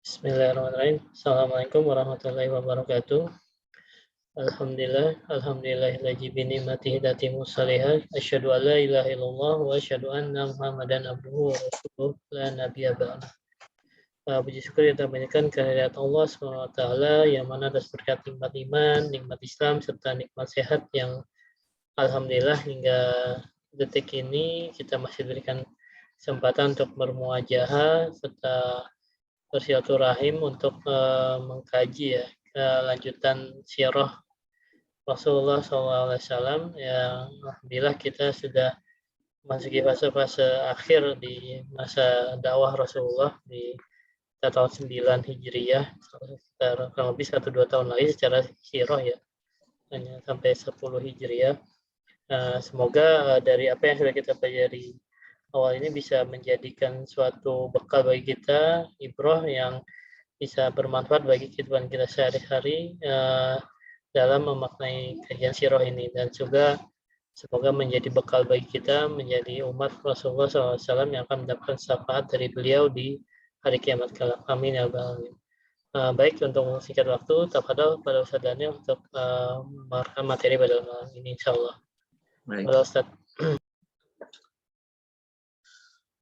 Bismillahirrahmanirrahim. Assalamualaikum warahmatullahi wabarakatuh. Alhamdulillah, alhamdulillahilladzi bi ni'matihi tatimmu shalihat. Asyhadu an la ilaha illallah wa asyhadu anna Muhammadan abduhu wa rasuluh la nabiyya ba'da. Puji syukur kita panjatkan kehadirat Allah Subhanahu wa taala yang mana atas berkat nikmat iman, nikmat Islam serta nikmat sehat yang alhamdulillah hingga detik ini kita masih diberikan kesempatan untuk bermuajahah serta bersilaturahim untuk mengkaji ya lanjutan sirah Rasulullah SAW yang alhamdulillah kita sudah memasuki fase-fase akhir di masa dakwah Rasulullah di tahun 9 Hijriyah, sekitar kurang lebih 1-2 tahun lagi secara sirah ya, hanya sampai 10 Hijriyah. Semoga dari apa yang sudah kita pelajari awal ini bisa menjadikan suatu bekal bagi kita, ibrah yang bisa bermanfaat bagi kehidupan kita sehari-hari dalam memaknai kajian sirah ini, dan juga semoga menjadi bekal bagi kita menjadi umat Rasulullah SAW yang akan mendapatkan syafaat dari beliau di hari kiamat kelak. Amin ya rabbal alamin. Baik, untuk singkat waktu, tafadhol pada Ustaz Daniel untuk merekam materi pada malam ini insyaallah. Baik. Halo Ustaz.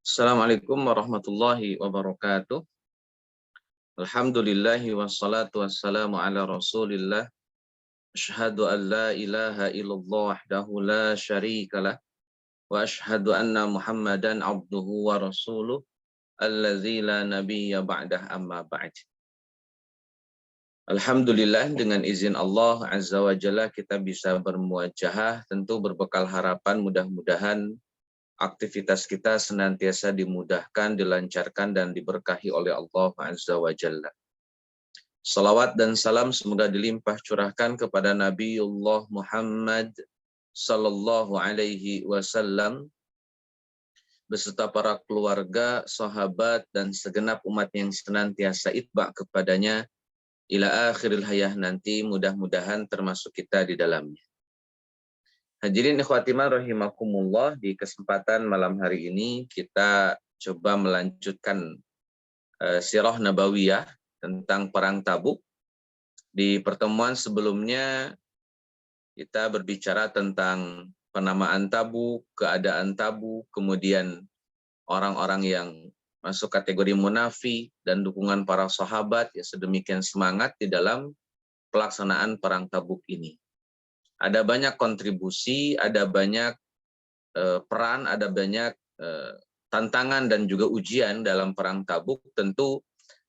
Assalamualaikum warahmatullahi wabarakatuh. Alhamdulillahi wassalatu wassalamu ala rasulillah. Asyhadu an la ilaha illallah wahdahu la syarikalah. Wa asyhadu anna Muhammadan abduhu wa rasuluh. Alladzi la nabiyya ba'dah amma ba'd. Alhamdulillah, dengan izin Allah Azza wa Jalla kita bisa bermuajahah, tentu berbekal harapan mudah-mudahan aktivitas kita senantiasa dimudahkan, dilancarkan, dan diberkahi oleh Allah Azza wa Jalla. Salawat dan salam semoga dilimpah curahkan kepada Nabiullah Muhammad sallallahu alaihi wasallam beserta para keluarga, sahabat, dan segenap umat yang senantiasa itba kepadanya ila akhiril hayah nanti, mudah-mudahan termasuk kita di dalamnya. Hadirin ikhwatiman rahimakumullah, di kesempatan malam hari ini kita coba melanjutkan sirah nabawiyah tentang perang Tabuk. Di pertemuan sebelumnya kita berbicara tentang penamaan Tabuk, keadaan Tabuk, kemudian orang-orang yang masuk kategori munafik dan dukungan para sahabat ya sedemikian semangat di dalam pelaksanaan perang Tabuk ini. Ada banyak kontribusi, ada banyak peran, ada banyak tantangan dan juga ujian dalam perang Tabuk. Tentu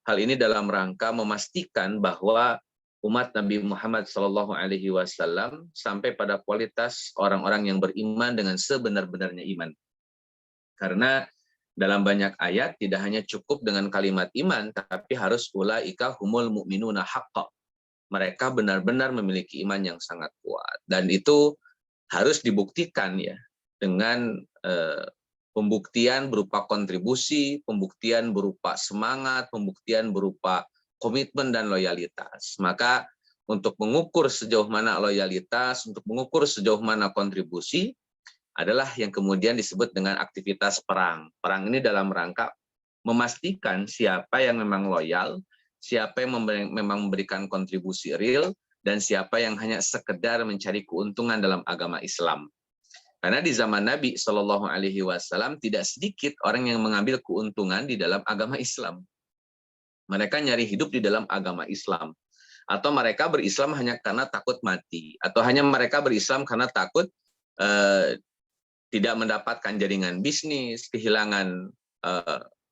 hal ini dalam rangka memastikan bahwa umat Nabi Muhammad SAW sampai pada kualitas orang-orang yang beriman dengan sebenar-benarnya iman. Karena dalam banyak ayat tidak hanya cukup dengan kalimat iman, tapi harus ulaika humul mu'minuna haqqa. Mereka benar-benar memiliki iman yang sangat kuat, dan itu harus dibuktikan ya dengan pembuktian berupa kontribusi, pembuktian berupa semangat, pembuktian berupa komitmen dan loyalitas. Maka untuk mengukur sejauh mana loyalitas, untuk mengukur sejauh mana kontribusi adalah yang kemudian disebut dengan aktivitas perang. Perang ini dalam rangka memastikan siapa yang memang loyal, siapa yang memang memberikan kontribusi real, dan siapa yang hanya sekedar mencari keuntungan dalam agama Islam. Karena di zaman Nabi Shallallahu Alaihi Wasallam tidak sedikit orang yang mengambil keuntungan di dalam agama Islam. Mereka nyari hidup di dalam agama Islam, atau mereka berislam hanya karena takut mati, atau hanya mereka berislam karena takut tidak mendapatkan jaringan bisnis, kehilangan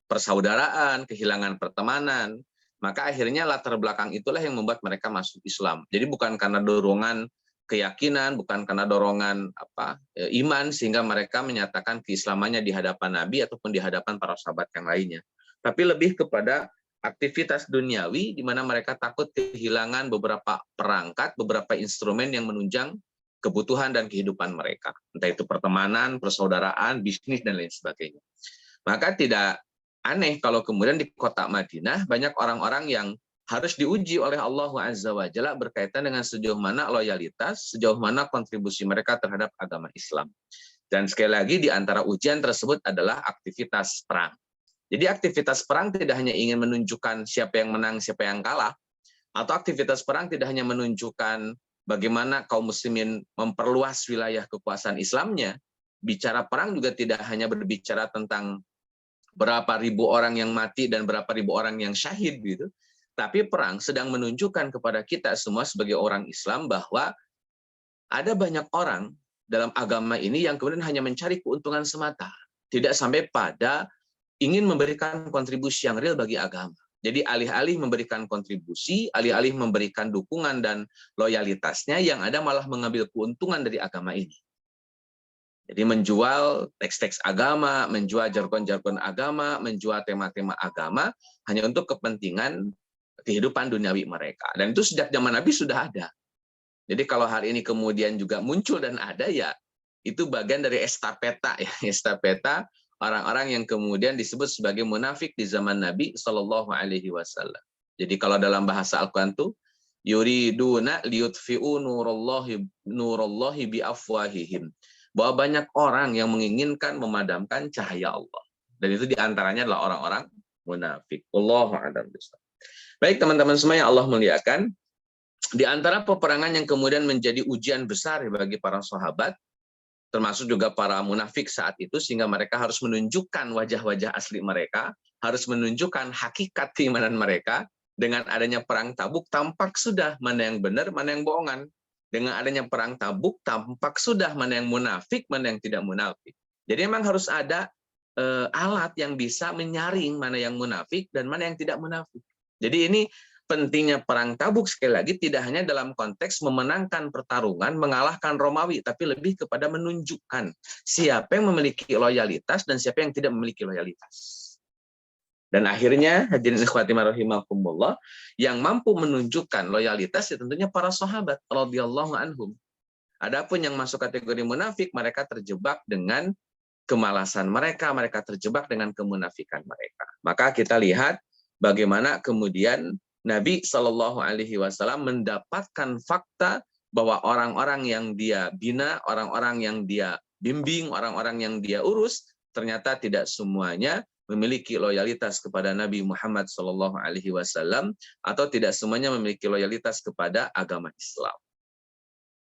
persaudaraan, kehilangan pertemanan. Maka akhirnya latar belakang itulah yang membuat mereka masuk Islam. Jadi bukan karena dorongan keyakinan, bukan karena dorongan iman sehingga mereka menyatakan keislamannya di hadapan Nabi ataupun di hadapan para sahabat yang lainnya. Tapi lebih kepada aktivitas duniawi di mana mereka takut kehilangan beberapa perangkat, beberapa instrumen yang menunjang kebutuhan dan kehidupan mereka. Entah itu pertemanan, persaudaraan, bisnis, dan lain sebagainya. Maka tidak aneh kalau kemudian di kota Madinah banyak orang-orang yang harus diuji oleh Allah Azza wa Jalla berkaitan dengan sejauh mana loyalitas, sejauh mana kontribusi mereka terhadap agama Islam. Dan sekali lagi di antara ujian tersebut adalah aktivitas perang. Jadi aktivitas perang tidak hanya ingin menunjukkan siapa yang menang, siapa yang kalah, atau aktivitas perang tidak hanya menunjukkan bagaimana kaum muslimin memperluas wilayah kekuasaan Islamnya. Bicara perang juga tidak hanya berbicara tentang berapa ribu orang yang mati dan berapa ribu orang yang syahid gitu. Tapi perang sedang menunjukkan kepada kita semua sebagai orang Islam bahwa ada banyak orang dalam agama ini yang kemudian hanya mencari keuntungan semata. Tidak sampai pada ingin memberikan kontribusi yang real bagi agama. Jadi alih-alih memberikan kontribusi, alih-alih memberikan dukungan dan loyalitasnya, yang ada malah mengambil keuntungan dari agama ini. Jadi menjual teks-teks agama, menjual jargon-jargon agama, menjual tema-tema agama, hanya untuk kepentingan kehidupan duniawi mereka. Dan itu sejak zaman Nabi sudah ada. Jadi kalau hari ini kemudian juga muncul dan ada, ya itu bagian dari estafeta, ya, estafeta orang-orang yang kemudian disebut sebagai munafik di zaman Nabi Shallallahu Alaihi Wasallam. Jadi kalau dalam bahasa Al-Quran itu yuriduna liyutfi'u nurallahi biafwahihim, bahwa banyak orang yang menginginkan memadamkan cahaya Allah, dan itu diantaranya adalah orang-orang munafik. Allahu a'lam bishawab. Baik teman-teman semua yang Allah muliakan, di antara peperangan yang kemudian menjadi ujian besar bagi para sahabat, termasuk juga para munafik saat itu, sehingga mereka harus menunjukkan wajah-wajah asli mereka, harus menunjukkan hakikat keimanan mereka. Dengan adanya perang Tabuk, tampak sudah mana yang benar, mana yang bohongan. Dengan adanya perang Tabuk, tampak sudah mana yang munafik, mana yang tidak munafik. Jadi memang harus ada alat yang bisa menyaring mana yang munafik dan mana yang tidak munafik. Jadi ini pentingnya perang Tabuk, sekali lagi tidak hanya dalam konteks memenangkan pertarungan, mengalahkan Romawi, tapi lebih kepada menunjukkan siapa yang memiliki loyalitas dan siapa yang tidak memiliki loyalitas. Dan akhirnya, hadirin ikhwati rahimakumullah, yang mampu menunjukkan loyalitas ya tentunya para sahabat radhiyallahu anhum. Adapun yang masuk kategori munafik, mereka terjebak dengan kemalasan mereka, mereka terjebak dengan kemunafikan mereka. Maka kita lihat bagaimana kemudian Nabi Shallallahu Alaihi Wasallam mendapatkan fakta bahwa orang-orang yang dia bina, orang-orang yang dia bimbing, orang-orang yang dia urus, ternyata tidak semuanya memiliki loyalitas kepada Nabi Muhammad Shallallahu Alaihi Wasallam, atau tidak semuanya memiliki loyalitas kepada agama Islam.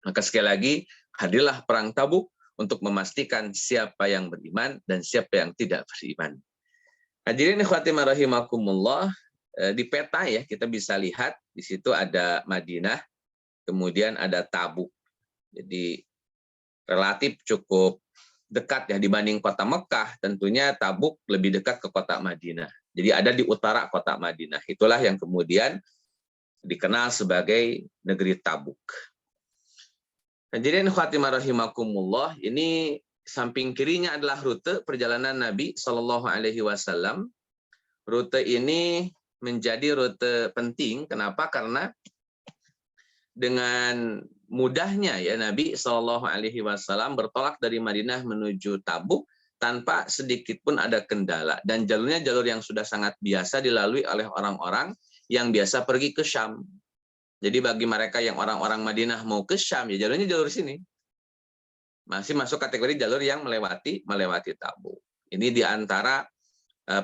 Maka sekali lagi, hadirlah perang Tabuk untuk memastikan siapa yang beriman dan siapa yang tidak beriman. Hadirin ikhwati rahimakumullah, di peta ya kita bisa lihat di situ ada Madinah, kemudian ada Tabuk. Jadi relatif cukup dekat ya dibanding kota Mekah. Tentunya Tabuk lebih dekat ke kota Madinah. Jadi ada di utara kota Madinah. Itulah yang kemudian dikenal sebagai negeri Tabuk. Jadi ikhwati rahimakumullah, ini samping kirinya adalah rute perjalanan Nabi Shallallahu Alaihi Wasallam. Rute ini menjadi rute penting. Kenapa? Karena dengan mudahnya ya Nabi Shallallahu Alaihi Wasallam bertolak dari Madinah menuju Tabuk tanpa sedikit pun ada kendala, dan jalurnya jalur yang sudah sangat biasa dilalui oleh orang-orang yang biasa pergi ke Syam. Jadi bagi mereka yang orang-orang Madinah mau ke Syam, ya jalurnya jalur sini. Masih masuk kategori jalur yang melewati Tabuk. Ini diantara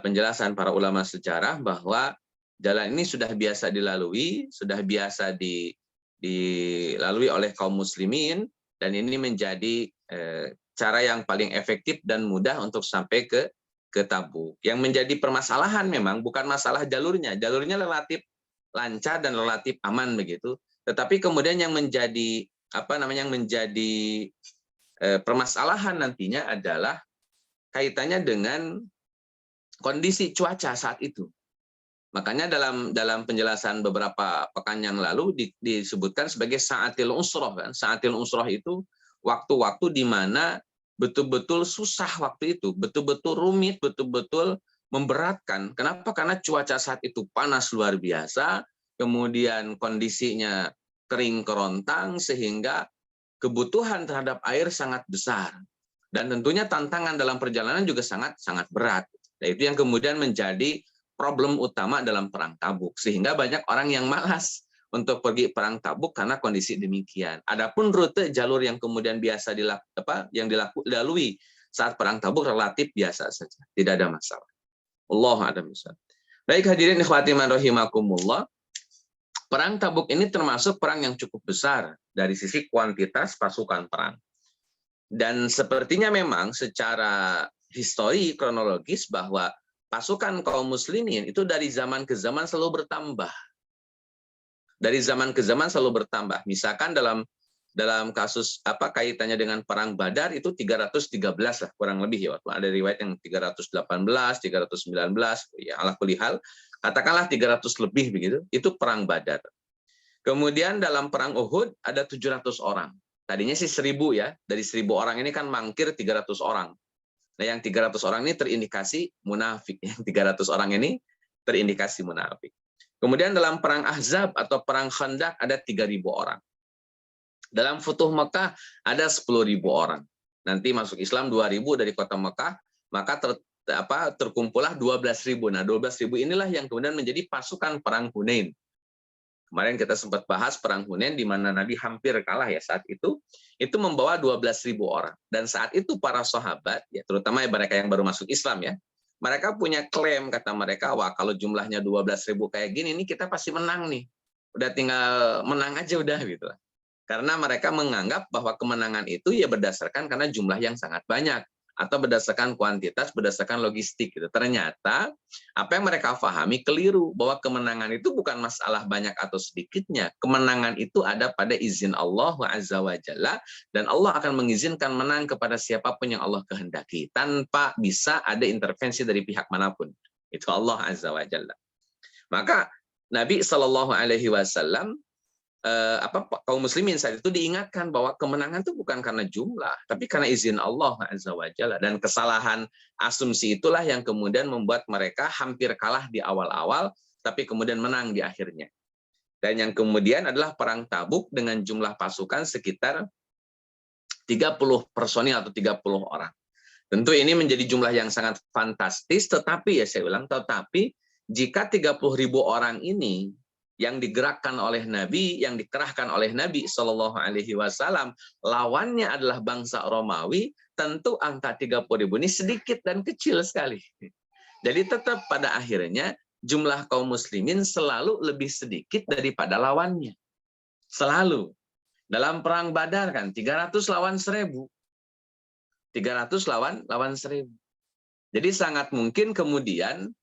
penjelasan para ulama sejarah bahwa jalan ini sudah biasa dilalui, sudah biasa dilalui oleh kaum muslimin, dan ini menjadi cara yang paling efektif dan mudah untuk sampai ke Tabuk. Yang menjadi permasalahan memang bukan masalah jalurnya relatif lancar dan relatif aman begitu, tetapi kemudian yang menjadi permasalahan nantinya adalah kaitannya dengan kondisi cuaca saat itu. Makanya dalam penjelasan beberapa pekan yang lalu disebutkan sebagai sa'atil usroh kan. Sa'atil usroh itu waktu-waktu di mana betul-betul susah waktu itu, betul-betul rumit, betul-betul memberatkan. Kenapa? Karena cuaca saat itu panas luar biasa, kemudian kondisinya kering kerontang, sehingga kebutuhan terhadap air sangat besar. Dan tentunya tantangan dalam perjalanan juga sangat berat. Nah, itu yang kemudian menjadi problem utama dalam perang Tabuk, sehingga banyak orang yang malas untuk pergi perang Tabuk karena kondisi demikian. Adapun rute jalur yang kemudian biasa dilalui saat perang Tabuk relatif biasa saja, tidak ada masalah. Allah a'lam bishawab. Baik hadirin ikhwati man rahimakumullah. Perang Tabuk ini termasuk perang yang cukup besar dari sisi kuantitas pasukan perang. Dan sepertinya memang secara histori kronologis bahwa pasukan kaum muslimin itu dari zaman ke zaman selalu bertambah. Dari zaman ke zaman selalu bertambah. Misalkan dalam kasus kaitannya dengan perang Badar itu 313 lah kurang lebih ya, waktu ada riwayat yang 318, 319 ya ala kulli hal katakanlah 300 lebih begitu, itu perang Badar. Kemudian dalam perang Uhud ada 700 orang. Tadinya sih 1000 ya, dari 1000 orang ini kan mangkir 300 orang. Nah, yang 300 orang ini terindikasi munafik. Yang 300 orang ini terindikasi munafik. Kemudian dalam perang Ahzab atau perang Khandaq ada 3000 orang. Dalam Futuh Mekah ada 10.000 orang. Nanti masuk Islam 2.000 dari kota Mekah, maka terkumpullah 12.000. Nah, 12.000 inilah yang kemudian menjadi pasukan perang Hunain. Kemarin kita sempat bahas perang Hunain di mana Nabi hampir kalah ya saat itu membawa 12.000 orang. Dan saat itu para sahabat, ya terutama mereka yang baru masuk Islam ya, mereka punya klaim, kata mereka, wah kalau jumlahnya 12.000 kayak gini, ini kita pasti menang nih. Udah tinggal menang aja udah gitu. Karena mereka menganggap bahwa kemenangan itu ya berdasarkan karena jumlah yang sangat banyak atau berdasarkan kuantitas, berdasarkan logistik gitu. Ternyata apa yang mereka pahami keliru, bahwa kemenangan itu bukan masalah banyak atau sedikitnya. Kemenangan itu ada pada izin Allah Azza wa Jalla, dan Allah akan mengizinkan menang kepada siapapun yang Allah kehendaki tanpa bisa ada intervensi dari pihak manapun. Itu Allah Azza wa Jalla. Maka Nabi Shallallahu Alaihi Wasallam kaum muslimin saat itu diingatkan bahwa kemenangan itu bukan karena jumlah, tapi karena izin Allah Azza wa Jalla. Dan kesalahan asumsi itulah yang kemudian membuat mereka hampir kalah di awal-awal, tapi kemudian menang di akhirnya. Dan yang kemudian adalah perang Tabuk dengan jumlah pasukan sekitar 30 personil atau 30 orang. Tentu ini menjadi jumlah yang sangat fantastis, tetapi ya saya ulang, tetapi jika 30.000 orang ini yang digerakkan oleh Nabi, yang dikerahkan oleh Nabi Shallallahu Alaihi Wasallam, lawannya adalah bangsa Romawi, tentu angka 30.000 ini sedikit dan kecil sekali. Jadi tetap pada akhirnya jumlah kaum muslimin selalu lebih sedikit daripada lawannya. Selalu. Dalam perang Badar kan 300 lawan 1.000. 300 lawan 1.000. Jadi sangat mungkin kemudian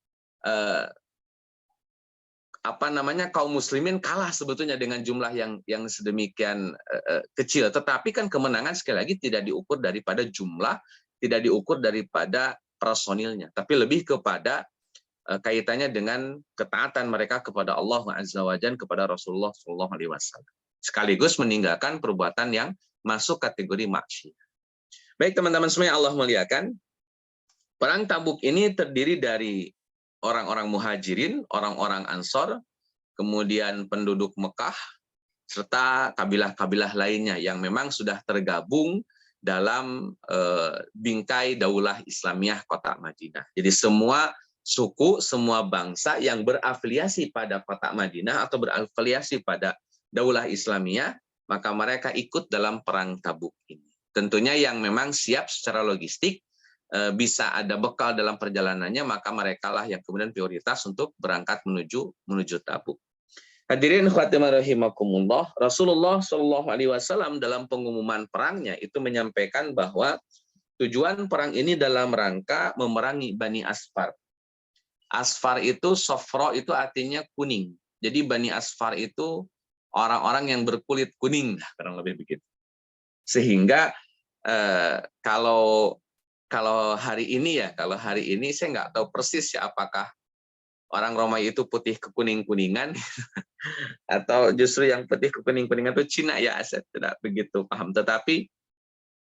kaum muslimin kalah sebetulnya dengan jumlah yang sedemikian kecil, tetapi kan kemenangan sekali lagi tidak diukur daripada jumlah, tidak diukur daripada personilnya, tapi lebih kepada kaitannya dengan ketaatan mereka kepada Allah Azza wa Jalla, kepada Rasulullah Shallallahu Alaihi Wasallam, sekaligus meninggalkan perbuatan yang masuk kategori maksiat. Baik teman-teman semua yang Allah muliakan, perang Tabuk ini terdiri dari orang-orang muhajirin, orang-orang ansor, kemudian penduduk Mekah, serta kabilah-kabilah lainnya yang memang sudah tergabung dalam bingkai Daulah Islamiyah Kota Madinah. Jadi semua suku, semua bangsa yang berafiliasi pada Kota Madinah atau berafiliasi pada Daulah Islamiyah, maka mereka ikut dalam perang Tabuk ini. Tentunya yang memang siap secara logistik, bisa ada bekal dalam perjalanannya, maka mereka lah yang kemudian prioritas untuk berangkat menuju Tabuk. Hadirin khatimah rahimakumullah, Rasulullah Shallallahu Alaihi Wasallam dalam pengumuman perangnya itu menyampaikan bahwa tujuan perang ini dalam rangka memerangi Bani Asfar. Asfar itu, sofro itu artinya kuning. Jadi Bani Asfar itu orang-orang yang berkulit kuning, kurang lebih begitu. Sehingga kalau hari ini saya nggak tahu persis ya apakah orang Romawi itu putih kekuning-kuningan atau justru yang putih kekuning-kuningan itu Cina ya, saya tidak begitu paham. Tetapi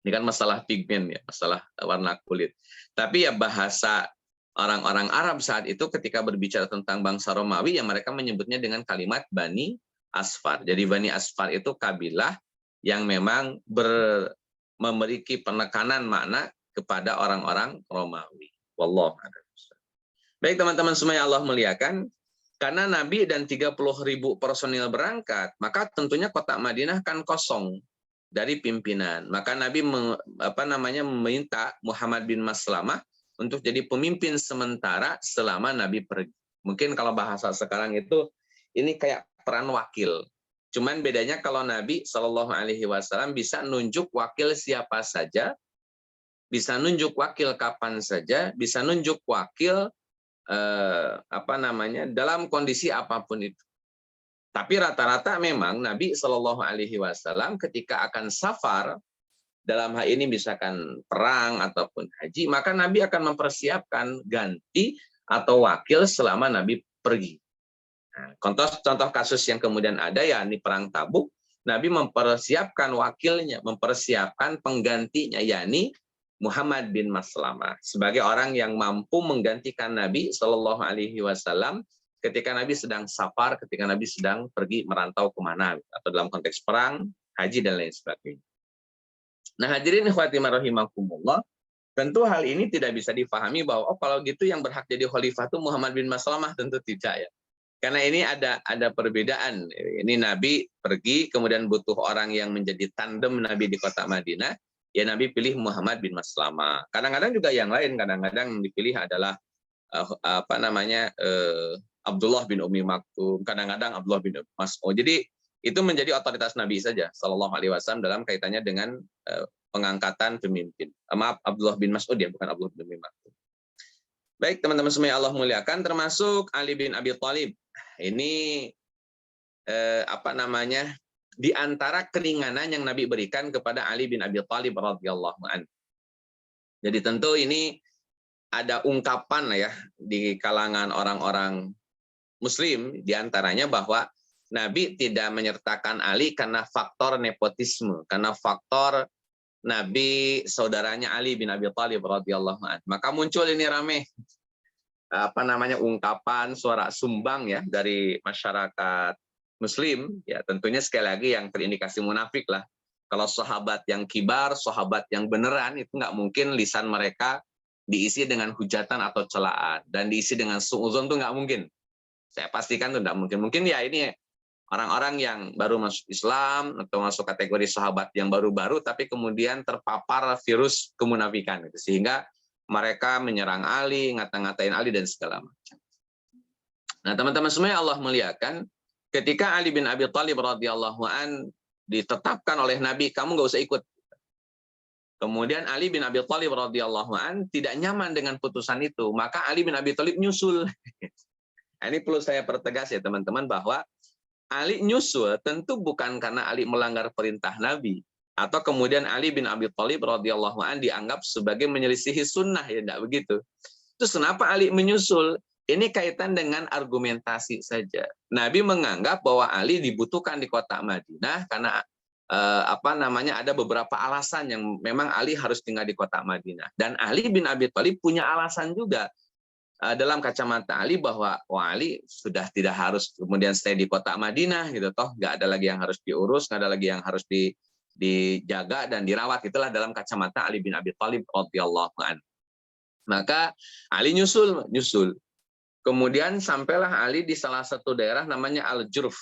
ini kan masalah pigmen ya, masalah warna kulit. Tapi ya bahasa orang-orang Arab saat itu ketika berbicara tentang bangsa Romawi, ya mereka menyebutnya dengan kalimat Bani Asfar. Jadi Bani Asfar itu kabilah yang memang memiliki penekanan makna kepada orang-orang Romawi. Wallahu a'lam. Baik teman-teman semua yang Allah muliakan, karena Nabi dan 30.000 personil berangkat, maka tentunya kota Madinah kan kosong dari pimpinan. Maka Nabi meminta Muhammad bin Maslamah untuk jadi pemimpin sementara selama Nabi pergi. Mungkin kalau bahasa sekarang itu ini kayak peran wakil. Cuman bedanya kalau Nabi Shallallahu Alaihi Wasallam bisa nunjuk wakil siapa saja, bisa nunjuk wakil kapan saja, bisa nunjuk wakil dalam kondisi apapun itu. Tapi rata-rata memang Nabi Shallallahu Alaihi Wasallam ketika akan safar, dalam hal ini misalkan perang ataupun haji, maka Nabi akan mempersiapkan ganti atau wakil selama Nabi pergi. Nah, contoh kasus yang kemudian ada yakni perang Tabuk, Nabi mempersiapkan wakilnya, mempersiapkan penggantinya, yakni Muhammad bin Maslamah sebagai orang yang mampu menggantikan Nabi Shallallahu Alaihi Wasallam ketika Nabi sedang safar, ketika Nabi sedang pergi merantau kemana, atau dalam konteks perang, haji, dan lain sebagainya. Nah, hadirin ikhwatimah rahimakumullah, tentu hal ini tidak bisa dipahami bahwa kalau gitu yang berhak jadi khalifah itu Muhammad bin Maslamah, tentu tidak ya. Karena ini ada perbedaan. Ini Nabi pergi, kemudian butuh orang yang menjadi tandem Nabi di kota Madinah, ya Nabi pilih Muhammad bin Maslamah. Kadang-kadang juga yang lain, kadang-kadang yang dipilih adalah Abdullah bin Umi Maktum, kadang-kadang Abdullah bin Mas'ud. Jadi itu menjadi otoritas Nabi saja Shallallahu Alaihi Wasallam dalam kaitannya dengan pengangkatan pemimpin. Maaf, Abdullah bin Mas'ud ya, bukan Abdullah bin Umi Maktum. Baik teman-teman semua yang Allah muliakan, termasuk Ali bin Abi Thalib. Ini di antara keringanan yang Nabi berikan kepada Ali bin Abi Thalib radhiyallahu anhu. Jadi tentu ini ada ungkapan ya di kalangan orang-orang Muslim, diantaranya bahwa Nabi tidak menyertakan Ali karena faktor nepotisme, karena faktor Nabi saudaranya Ali bin Abi Thalib radhiyallahu anhu. Maka muncul ini rame ungkapan suara sumbang ya dari masyarakat Muslim, ya tentunya sekali lagi yang terindikasi munafik lah. Kalau sahabat yang kibar, sahabat yang beneran, itu nggak mungkin lisan mereka diisi dengan hujatan atau celaan, dan diisi dengan suudzon itu nggak mungkin. Saya pastikan itu nggak mungkin. Mungkin ya ini orang-orang yang baru masuk Islam atau masuk kategori sahabat yang baru-baru, tapi kemudian terpapar virus kemunafikan, gitu. Sehingga mereka menyerang Ali, ngata-ngatain Ali dan segala macam. Nah, teman-teman semua yang Allah muliakan, ketika Ali bin Abi Thalib radhiyallahu an ditetapkan oleh Nabi, kamu nggak usah ikut. Kemudian Ali bin Abi Thalib radhiyallahu an tidak nyaman dengan putusan itu, maka Ali bin Abi Thalib nyusul. Ini perlu saya pertegas ya teman-teman, bahwa Ali nyusul tentu bukan karena Ali melanggar perintah Nabi, atau kemudian Ali bin Abi Thalib radhiyallahu an dianggap sebagai menyelisihi sunnah, ya tidak begitu. Terus kenapa Ali menyusul? Ini kaitan dengan argumentasi saja. Nabi menganggap bahwa Ali dibutuhkan di kota Madinah karena ada beberapa alasan yang memang Ali harus tinggal di kota Madinah. Dan Ali bin Abi Thalib punya alasan juga dalam kacamata Ali bahwa Ali sudah tidak harus kemudian stay di kota Madinah gitu, toh nggak ada lagi yang harus diurus, nggak ada lagi yang harus dijaga dan dirawat. Itulah dalam kacamata Ali bin Abi Thalib radhiyallahu anhu. Maka Ali nyusul. Kemudian sampailah Ali di salah satu daerah namanya Al-Jurf.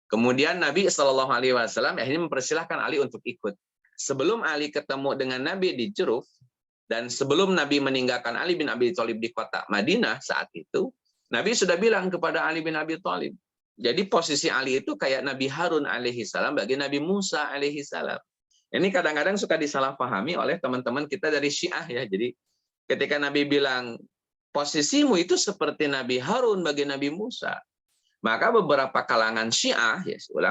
Kemudian Nabi Shallallahu Alaihi Wasallam akhirnya mempersilahkan Ali untuk ikut. Sebelum Ali ketemu dengan Nabi di Jurf, dan sebelum Nabi meninggalkan Ali bin Abi Thalib di kota Madinah saat itu, Nabi sudah bilang kepada Ali bin Abi Thalib. Jadi posisi Ali itu kayak Nabi Harun alaihi salam bagi Nabi Musa alaihi salam. Ini kadang-kadang suka disalahpahami oleh teman-teman kita dari Syiah ya. Jadi ketika Nabi bilang posisimu itu seperti Nabi Harun bagi Nabi Musa, maka beberapa kalangan Syiah,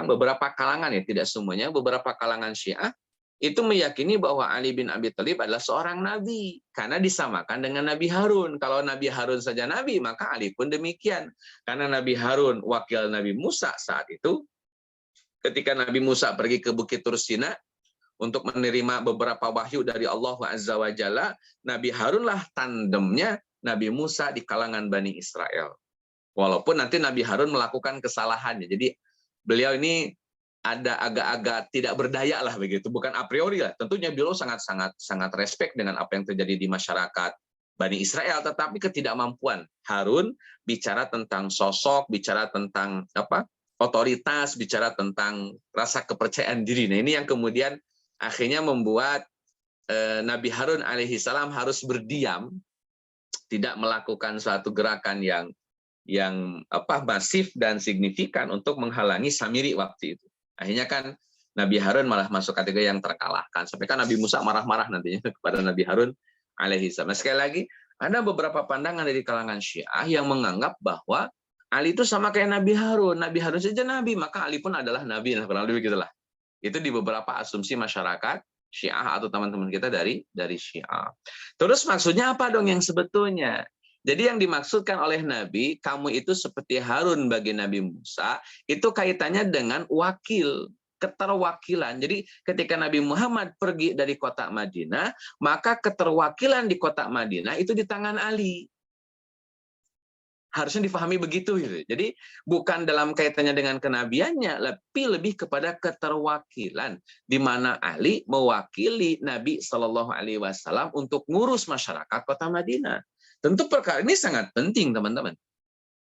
beberapa kalangan ya, tidak semuanya, beberapa kalangan Syiah itu meyakini bahwa Ali bin Abi Thalib adalah seorang nabi karena disamakan dengan Nabi Harun. Kalau Nabi Harun saja nabi, maka Ali pun demikian. Karena Nabi Harun wakil Nabi Musa saat itu, ketika Nabi Musa pergi ke Bukit Tursina untuk menerima beberapa wahyu dari Allah Azza wa Jalla, Nabi Harunlah tandemnya Nabi Musa di kalangan Bani Israel. Walaupun nanti Nabi Harun melakukan kesalahannya. Jadi beliau ini ada agak-agak tidak berdaya lah begitu, bukan a priori lah. Tentunya beliau sangat respect dengan apa yang terjadi di masyarakat Bani Israel, tetapi ketidakmampuan Harun bicara tentang sosok, bicara tentang otoritas, bicara tentang rasa kepercayaan diri. Nah, ini yang kemudian akhirnya membuat Nabi Harun alaihi salam harus berdiam, tidak melakukan suatu gerakan yang masif dan signifikan untuk menghalangi Samiri waktu itu. Akhirnya kan Nabi Harun malah masuk kategori yang terkalahkan. Sampai kan Nabi Musa marah-marah nantinya kepada Nabi Harun alaihi salam. Nah, sekali lagi, ada beberapa pandangan dari kalangan Syiah yang menganggap bahwa Ali itu sama kayak Nabi Harun. Nabi Harun saja Nabi, maka Ali pun adalah Nabi. Nah, kurang lebih begitulah. Itu di beberapa asumsi masyarakat Syiah atau teman-teman kita dari Syiah. Terus maksudnya apa dong yang sebetulnya? Jadi yang dimaksudkan oleh Nabi, kamu itu seperti Harun bagi Nabi Musa, itu kaitannya dengan wakil, keterwakilan. Jadi ketika Nabi Muhammad pergi dari kota Madinah, maka keterwakilan di kota Madinah itu di tangan Ali. Harusnya difahami begitu gitu. Jadi bukan dalam kaitannya dengan kenabiannya, lebih kepada keterwakilan di mana Ali mewakili Nabi Shallallahu alaihi wasallam untuk ngurus masyarakat kota Madinah. Tentu perkara ini sangat penting, teman-teman.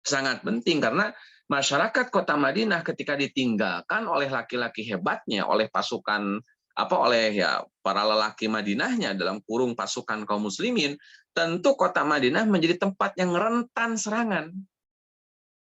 Sangat penting karena masyarakat kota Madinah ketika ditinggalkan oleh laki-laki hebatnya, oleh pasukan oleh para lelaki Madinahnya dalam kurung pasukan kaum muslimin, tentu kota Madinah menjadi tempat yang rentan serangan.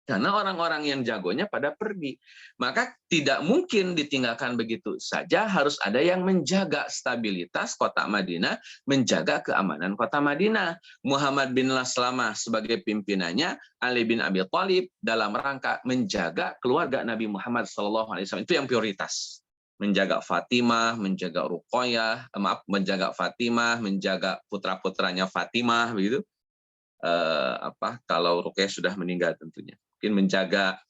Karena orang-orang yang jagonya pada pergi. Maka tidak mungkin ditinggalkan begitu saja, harus ada yang menjaga stabilitas kota Madinah, menjaga keamanan kota Madinah. Muhammad bin Laslamah sebagai pimpinannya, Ali bin Abi Thalib dalam rangka menjaga keluarga Nabi Muhammad SAW. Itu yang prioritas. Menjaga Fatimah, menjaga Ruqayyah, menjaga Fatimah, menjaga putra-putranya Fatimah, begitu. Kalau Ruqayyah sudah meninggal tentunya. Mungkin menjaga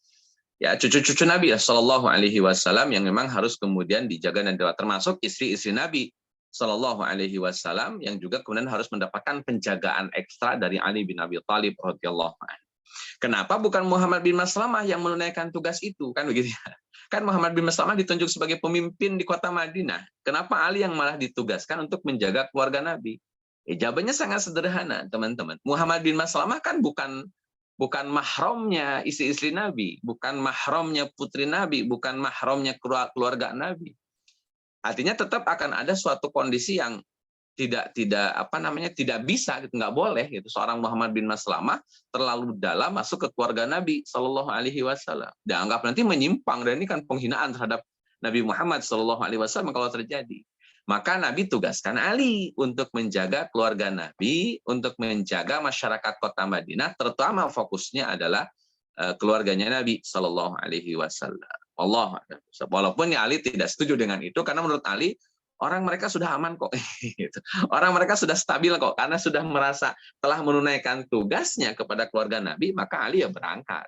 cucu-cucu Nabi Shallallahu alaihi wasallam yang memang harus kemudian dijaga dan dirawat, termasuk istri-istri Nabi Shallallahu alaihi wasallam yang juga kemudian harus mendapatkan penjagaan ekstra dari Ali bin Abi Thalib radhiyallahu anhu. Kenapa bukan Muhammad bin Maslamah yang menunaikan tugas itu, kan begitu ya? Kan Muhammad bin Maslamah ditunjuk sebagai pemimpin di kota Madinah. Kenapa Ali yang malah ditugaskan untuk menjaga keluarga Nabi? Jawabannya sangat sederhana, teman-teman. Muhammad bin Maslamah kan bukan mahramnya istri-istri Nabi, bukan mahramnya putri Nabi, bukan mahramnya keluarga Nabi. Artinya tetap akan ada suatu kondisi yang tidak bisa, gitu, nggak boleh gitu. Seorang Muhammad bin Maslamah terlalu dalam masuk ke keluarga Nabi Shallallahu alaihi wasallam. Dianggap nanti menyimpang, dan ini kan penghinaan terhadap Nabi Muhammad Shallallahu alaihi wasallam kalau terjadi. Maka Nabi tugaskan Ali untuk menjaga keluarga Nabi, untuk menjaga masyarakat kota Madinah, terutama fokusnya adalah keluarganya Nabi Shallallahu alaihi wasallam. Walaupun Ali tidak setuju dengan itu, karena menurut Ali orang mereka sudah aman kok. Orang mereka sudah stabil kok, karena sudah merasa telah menunaikan tugasnya kepada keluarga Nabi, maka Ali berangkat.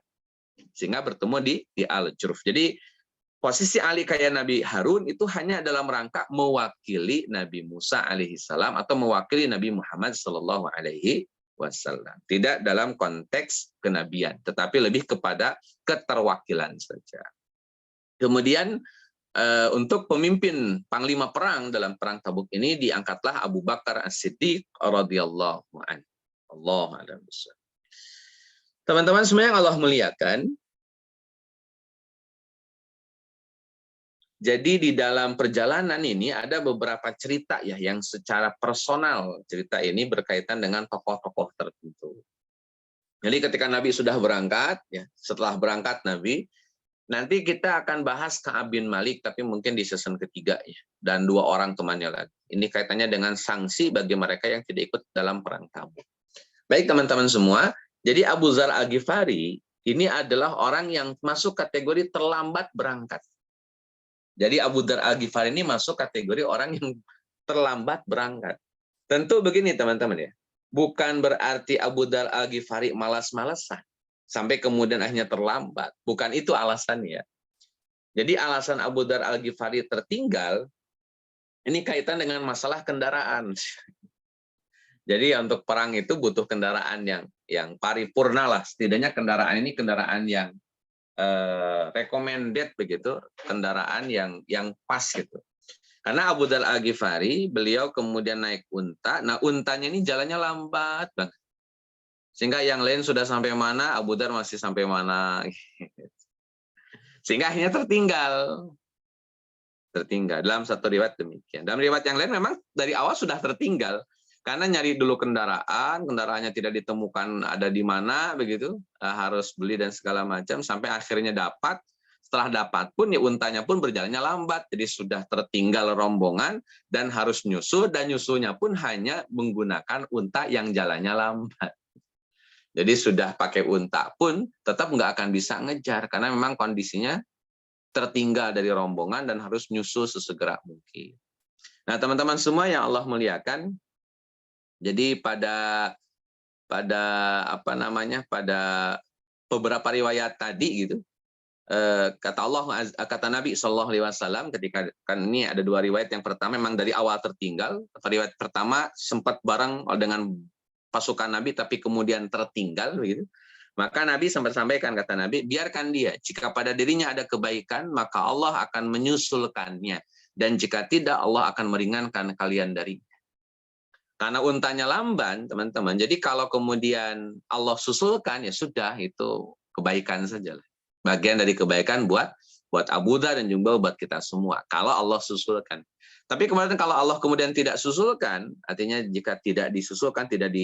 Sehingga bertemu di Al-Jurf. Jadi posisi Ali kayak Nabi Harun itu hanya dalam rangka mewakili Nabi Musa alaihissalam atau mewakili Nabi Muhammad sallallahu alaihi wasallam. Tidak dalam konteks kenabian, tetapi lebih kepada keterwakilan saja. Kemudian untuk pemimpin panglima perang dalam perang Tabuk ini diangkatlah Abu Bakar As-Siddiq radhiyallahu anhu. Allahu a'lam bishawab. Teman-teman semua yang Allah muliakan, jadi di dalam perjalanan ini ada beberapa cerita ya yang secara personal, cerita ini berkaitan dengan tokoh-tokoh tertentu. Jadi ketika Nabi sudah berangkat, ya setelah berangkat Nabi, nanti kita akan bahas Ka'ab bin Malik, tapi mungkin di season ketiga ya, dan 2 orang temannya lagi. Ini kaitannya dengan sanksi bagi mereka yang tidak ikut dalam perang Tabuk. Baik teman-teman semua, jadi Abu Dzar Al-Ghifari ini adalah orang yang masuk kategori terlambat berangkat. Jadi Abu Dzar Al-Ghifari ini masuk kategori orang yang terlambat berangkat. Tentu begini teman-teman ya, bukan berarti Abu Dzar Al-Ghifari malas-malasan sampai kemudian akhirnya terlambat. Bukan itu alasannya. Jadi alasan Abu Dzar Al-Ghifari tertinggal, ini kaitan dengan masalah kendaraan. Jadi untuk perang itu butuh kendaraan yang paripurna lah. Setidaknya kendaraan ini kendaraan yang recommended begitu, kendaraan yang pas gitu. Karena Abu Dzar Al-Ghifari, beliau kemudian naik unta. Nah untanya ini jalannya lambat banget. Sehingga yang lain sudah sampai mana, Abu Dzar masih sampai mana. Sehingga akhirnya tertinggal. Tertinggal. Dalam satu riwayat demikian. Dalam riwayat yang lain memang dari awal sudah tertinggal. Karena nyari dulu kendaraannya tidak ditemukan ada di mana, begitu, harus beli dan segala macam, sampai akhirnya dapat. Setelah dapat pun, ya untanya pun berjalannya lambat, jadi sudah tertinggal rombongan dan harus nyusul, dan nyusulnya pun hanya menggunakan unta yang jalannya lambat. Jadi sudah pakai unta pun tetap nggak akan bisa ngejar, karena memang kondisinya tertinggal dari rombongan dan harus nyusul sesegera mungkin. Nah, teman-teman semua yang Allah muliakan, jadi pada beberapa riwayat tadi gitu, kata Nabi SAW ketika, kan ini ada dua riwayat. Yang pertama memang dari awal tertinggal. Riwayat pertama sempat bareng dengan pasukan Nabi tapi kemudian tertinggal begitu. Maka Nabi sempat sampaikan, kata Nabi, biarkan dia, jika pada dirinya ada kebaikan maka Allah akan menyusulkannya, dan jika tidak Allah akan meringankan kalian darinya. Karena untanya lamban, teman-teman. Jadi kalau kemudian Allah susulkan, ya sudah, itu kebaikan saja. Bagian dari kebaikan buat Abu Dhar dan juga buat kita semua. Kalau Allah susulkan. Tapi kemudian kalau Allah kemudian tidak susulkan, artinya jika tidak disusulkan, tidak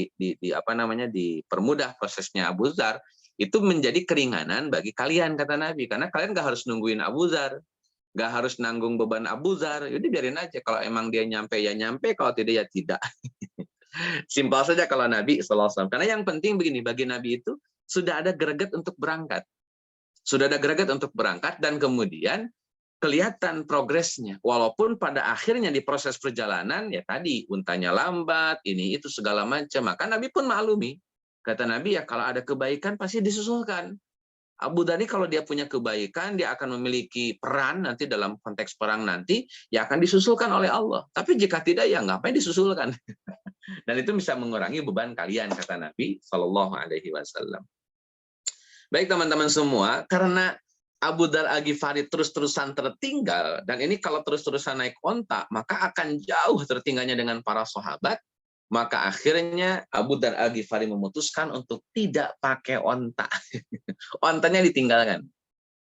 dipermudah prosesnya Abu Dhar, itu menjadi keringanan bagi kalian, kata Nabi. Karena kalian nggak harus nungguin Abu Dhar, nggak harus nanggung beban Abu Dhar. Jadi biarin aja. Kalau emang dia nyampe ya nyampe, kalau tidak ya tidak. Simpel saja kalau Nabi SAW. Karena yang penting begini, bagi Nabi itu sudah ada greget untuk berangkat. Sudah ada greget untuk berangkat, dan kemudian kelihatan progresnya. Walaupun pada akhirnya di proses perjalanan, ya tadi, untanya lambat, ini itu segala macam. Maka Nabi pun maklumi. Kata Nabi, ya kalau ada kebaikan pasti disusulkan. Abu Dhar kalau dia punya kebaikan, dia akan memiliki peran nanti dalam konteks perang nanti, ya akan disusulkan oleh Allah. Tapi jika tidak, ya ngapain disusulkan? Dan itu bisa mengurangi beban kalian, kata Nabi SAW. Baik teman-teman semua, karena Abu Dhar Al-Ghifari terus-terusan tertinggal, dan ini kalau terus-terusan naik onta, maka akan jauh tertinggalnya dengan para sahabat. Maka akhirnya Abu Dhar Al-Ghifari memutuskan untuk tidak pakai onta. Ontanya ditinggalkan.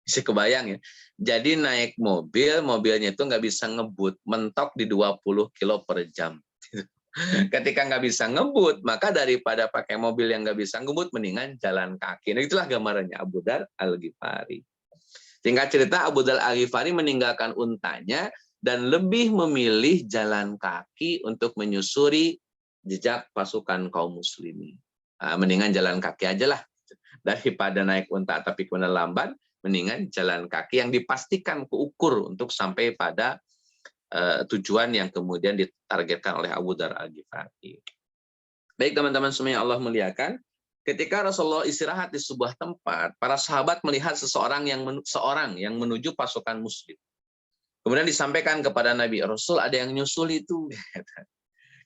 Bisa kebayang ya. Jadi naik mobilnya itu nggak bisa ngebut, mentok di 20 kilo per jam. Ketika nggak bisa ngebut, maka daripada pakai mobil yang nggak bisa ngebut, mendingan jalan kaki. Nah, itulah gambarannya Abu Dhar Al-Ghifari. Singkat cerita, Abu Dhar Al-Ghifari meninggalkan untanya dan lebih memilih jalan kaki untuk menyusuri jejak pasukan kaum muslimin. Mendingan jalan kaki aja lah. Daripada naik unta tapi kemudian lambat, mendingan jalan kaki yang dipastikan keukur untuk sampai pada tujuan yang kemudian ditargetkan oleh Abu Dhar Al-Ghifari. Baik teman-teman semua yang Allah muliakan, ketika Rasulullah istirahat di sebuah tempat, para sahabat melihat seorang yang menuju pasukan muslim. Kemudian disampaikan kepada Nabi, Rasul ada yang nyusul itu.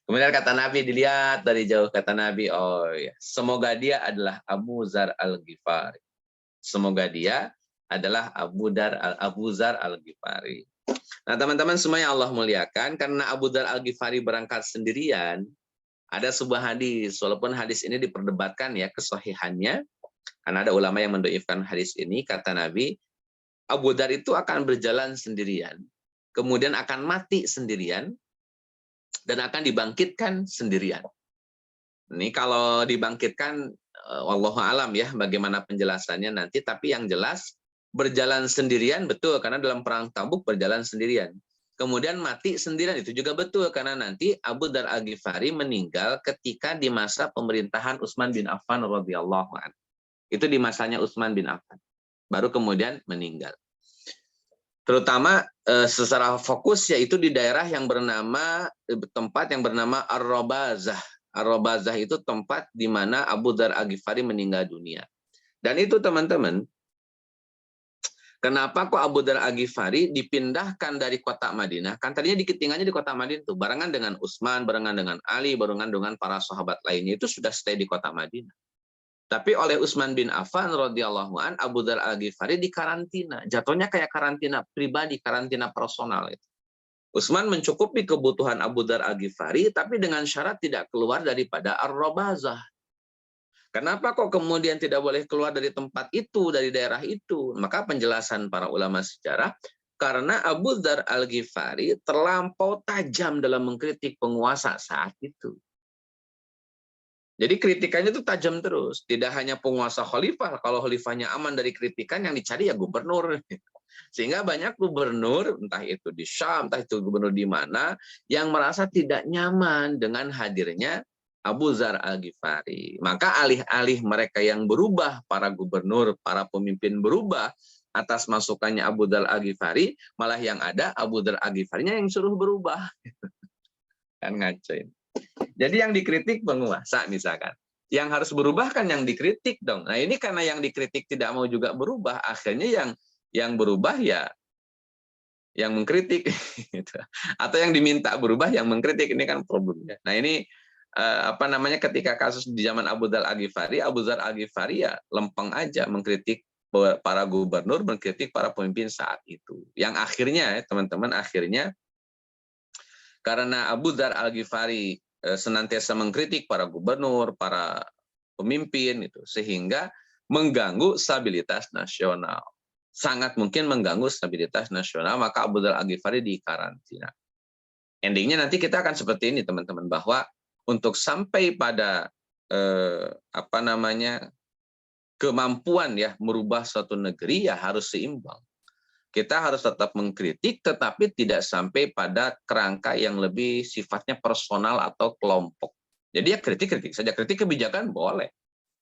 Kemudian kata Nabi, dilihat dari jauh, kata Nabi, oh ya, semoga dia adalah Abu Dhar Al-Ghifari. Semoga dia adalah Abu Dhar Al-Ghifari. Nah teman-teman semua yang Allah muliakan, karena Abu Dhar Al-Ghifari berangkat sendirian, ada sebuah hadis, walaupun hadis ini diperdebatkan ya kesahihannya, karena ada ulama yang mendoifkan hadis ini. Kata Nabi, Abu Dhar itu akan berjalan sendirian, kemudian akan mati sendirian, dan akan dibangkitkan sendirian. Ini kalau dibangkitkan, wallahu alam ya, bagaimana penjelasannya nanti, tapi yang jelas berjalan sendirian betul, karena dalam perang Tabuk berjalan sendirian. Kemudian mati sendirian itu juga betul, karena nanti Abu Dhar Al-Ghifari meninggal ketika di masa pemerintahan Utsman bin Affan radhiyallahu anhu. Itu di masanya Utsman bin Affan. Baru kemudian meninggal. Terutama secara fokus yaitu di daerah yang bernama, tempat yang bernama Ar-Rabazah. Ar-Rabazah itu tempat di mana Abu Dhar Al-Ghifari meninggal dunia. Dan itu teman-teman, kenapa kok Abu Dhar Al-Ghifari dipindahkan dari kota Madinah? Kan tadinya tinggalnya di kota Madinah itu, barengan dengan Utsman, barengan dengan Ali, barengan dengan para sahabat lainnya, itu sudah stay di kota Madinah. Tapi oleh Utsman bin Affan radhiyallahu an, Abu Dhar Al-Ghifari dikarantina. Jatuhnya kayak karantina pribadi, karantina personal itu. Utsman mencukupi kebutuhan Abu Dhar Al-Ghifari, tapi dengan syarat tidak keluar daripada Ar-Rabazah. Kenapa kok kemudian tidak boleh keluar dari tempat itu, dari daerah itu? Maka penjelasan para ulama sejarah, Karena Abu Dzar Al-Ghifari terlampau tajam dalam mengkritik penguasa saat itu. Jadi kritikannya itu tajam terus. Tidak hanya penguasa khalifah, kalau khalifahnya aman dari kritikan, yang dicari ya gubernur. Sehingga banyak gubernur, entah itu di Syam, entah itu gubernur di mana, yang merasa tidak nyaman dengan hadirnya Abu Dzar Al-Ghifari. Maka alih-alih mereka yang berubah, para gubernur, para pemimpin berubah atas masukannya Abu Dzar Al-Ghifari, malah yang ada Abu Dzar Al-Ghifarinya yang suruh berubah. Kan ngacoin. Jadi yang dikritik penguasa misalkan. Yang harus berubah kan yang dikritik dong. Nah ini karena yang dikritik tidak mau juga berubah, akhirnya yang berubah ya yang mengkritik. Atau yang diminta berubah yang mengkritik, ini kan problemnya. Nah ini ketika kasus di zaman Abu Dzar Al-Ghifari ya lempeng aja mengkritik para gubernur, mengkritik para pemimpin saat itu. Yang akhirnya teman-teman, akhirnya karena Abu Dzar Al-Ghifari senantiasa mengkritik para gubernur, para pemimpin itu, sehingga mengganggu stabilitas nasional. Sangat mungkin mengganggu stabilitas nasional, maka Abu Dzar Al-Ghifari dikarantina. Endingnya nanti kita akan seperti ini teman-teman, bahwa untuk sampai pada kemampuan ya merubah suatu negeri ya harus seimbang. Kita harus tetap mengkritik, tetapi tidak sampai pada kerangka yang lebih sifatnya personal atau kelompok. Jadi ya kritik-kritik saja, kritik kebijakan boleh.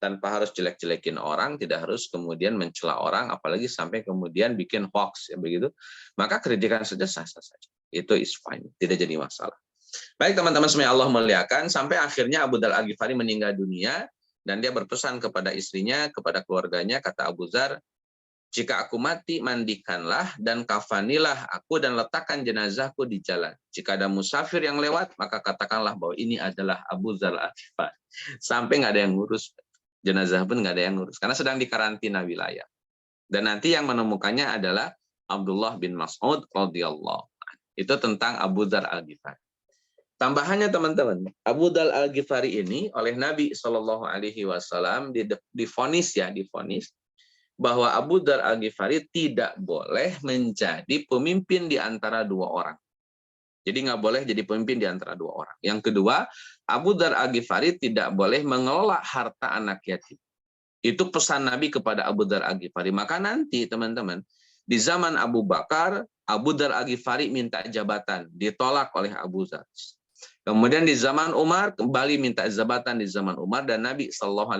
Tanpa harus jelek-jelekin orang, tidak harus kemudian mencela orang, apalagi sampai kemudian bikin hoax, ya begitu. Maka kritikan saja sah-sah saja. Itu is fine, tidak jadi masalah. Baik teman-teman semua Allah muliakan, sampai akhirnya Abu Dzar Al-Ghifari meninggal dunia, dan dia berpesan kepada istrinya, kepada keluarganya, kata Abu Dzar, jika aku mati, mandikanlah dan kafanilah aku dan letakkan jenazahku di jalan. Jika ada musafir yang lewat, maka katakanlah bahwa ini adalah Abu Dzar Al-Ghifari. Sampai nggak ada yang ngurus. Jenazah pun nggak ada yang ngurus. Karena sedang dikarantina wilayah. Dan nanti yang menemukannya adalah Abdullah bin Mas'ud radhiyallahu anhu. Itu tentang Abu Dzar Al-Ghifari. Tambahannya teman-teman, Abu Dzar Al-Ghifari ini oleh Nabi SAW divonis bahwa Abu Dzar Al-Ghifari tidak boleh menjadi pemimpin di antara dua orang. Jadi nggak boleh jadi pemimpin di antara dua orang. Yang kedua, Abu Dzar Al-Ghifari tidak boleh mengelola harta anak yatim. Itu pesan Nabi kepada Abu Dzar Al-Ghifari. Maka nanti teman-teman, di zaman Abu Bakar, Abu Dzar Al-Ghifari minta jabatan, ditolak oleh Abu Dzar. Kemudian di zaman Umar kembali minta jabatan di zaman Umar, dan Nabi SAW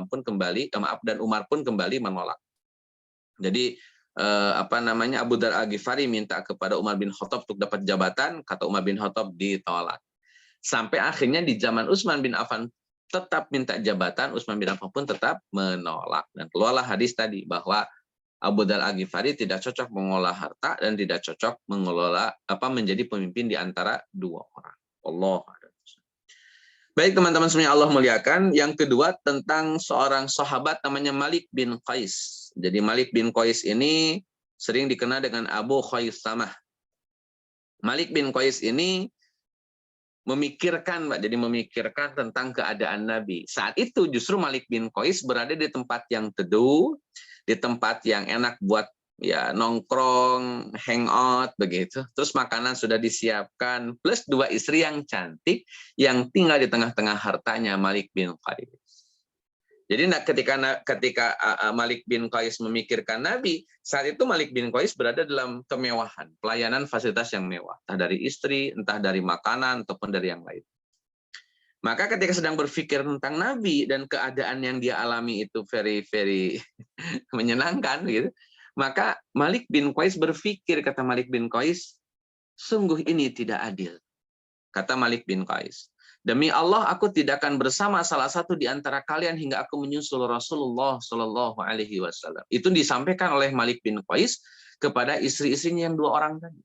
pun kembali, dan Umar pun kembali menolak. Jadi Abu Dzar Al-Ghifari minta kepada Umar bin Khattab untuk dapat jabatan, kata Umar bin Khattab ditolak. Sampai akhirnya di zaman Utsman bin Affan tetap minta jabatan, Utsman bin Affan pun tetap menolak. Dan keluarlah hadis tadi bahwa Abu Dzar Al-Ghifari tidak cocok mengolah harta dan tidak cocok menjadi pemimpin di antara dua orang. Allah. Baik teman-teman semuanya Allah muliakan. Yang kedua tentang seorang sahabat namanya Malik bin Qais. Jadi Malik bin Qais ini sering dikenal dengan Abu Khaisamah. Malik bin Qais ini memikirkan tentang keadaan Nabi. Saat itu justru Malik bin Qais berada di tempat yang teduh, di tempat yang enak buat ya nongkrong, hangout begitu. Terus makanan sudah disiapkan, plus dua istri yang cantik yang tinggal di tengah-tengah hartanya Malik bin Qais. Jadi ketika Malik bin Qais memikirkan Nabi, saat itu Malik bin Qais berada dalam kemewahan, pelayanan fasilitas yang mewah, entah dari istri, entah dari makanan ataupun dari yang lain. Maka ketika sedang berpikir tentang Nabi dan keadaan yang dia alami itu very menyenangkan gitu. Maka Malik bin Qais berpikir, kata Malik bin Qais, sungguh ini tidak adil. Kata Malik bin Qais, demi Allah aku tidak akan bersama salah satu di antara kalian hingga aku menyusul Rasulullah Shallallahu Alaihi Wasallam. Itu disampaikan oleh Malik bin Qais kepada istri-istrinya yang dua orang tadi.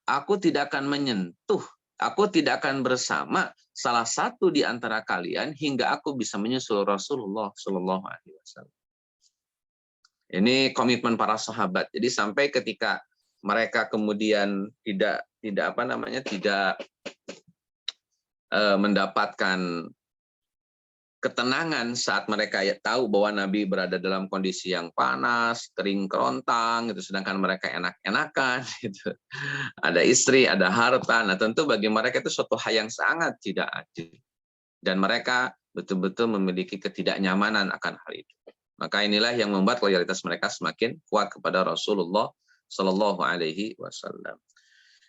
Aku tidak akan menyentuh, aku tidak akan bersama salah satu di antara kalian hingga aku bisa menyusul Rasulullah Shallallahu Alaihi Wasallam. Ini komitmen para sahabat. Jadi sampai ketika mereka kemudian tidak mendapatkan ketenangan saat mereka tahu bahwa Nabi berada dalam kondisi yang panas, kering kerontang, gitu, sedangkan mereka enak-enakan, gitu. Ada istri, ada harta. Nah, tentu bagi mereka itu suatu hal yang sangat tidak adil. Dan mereka betul-betul memiliki ketidaknyamanan akan hal itu. Maka inilah yang membuat loyalitas mereka semakin kuat kepada Rasulullah Shallallahu Alaihi Wasallam.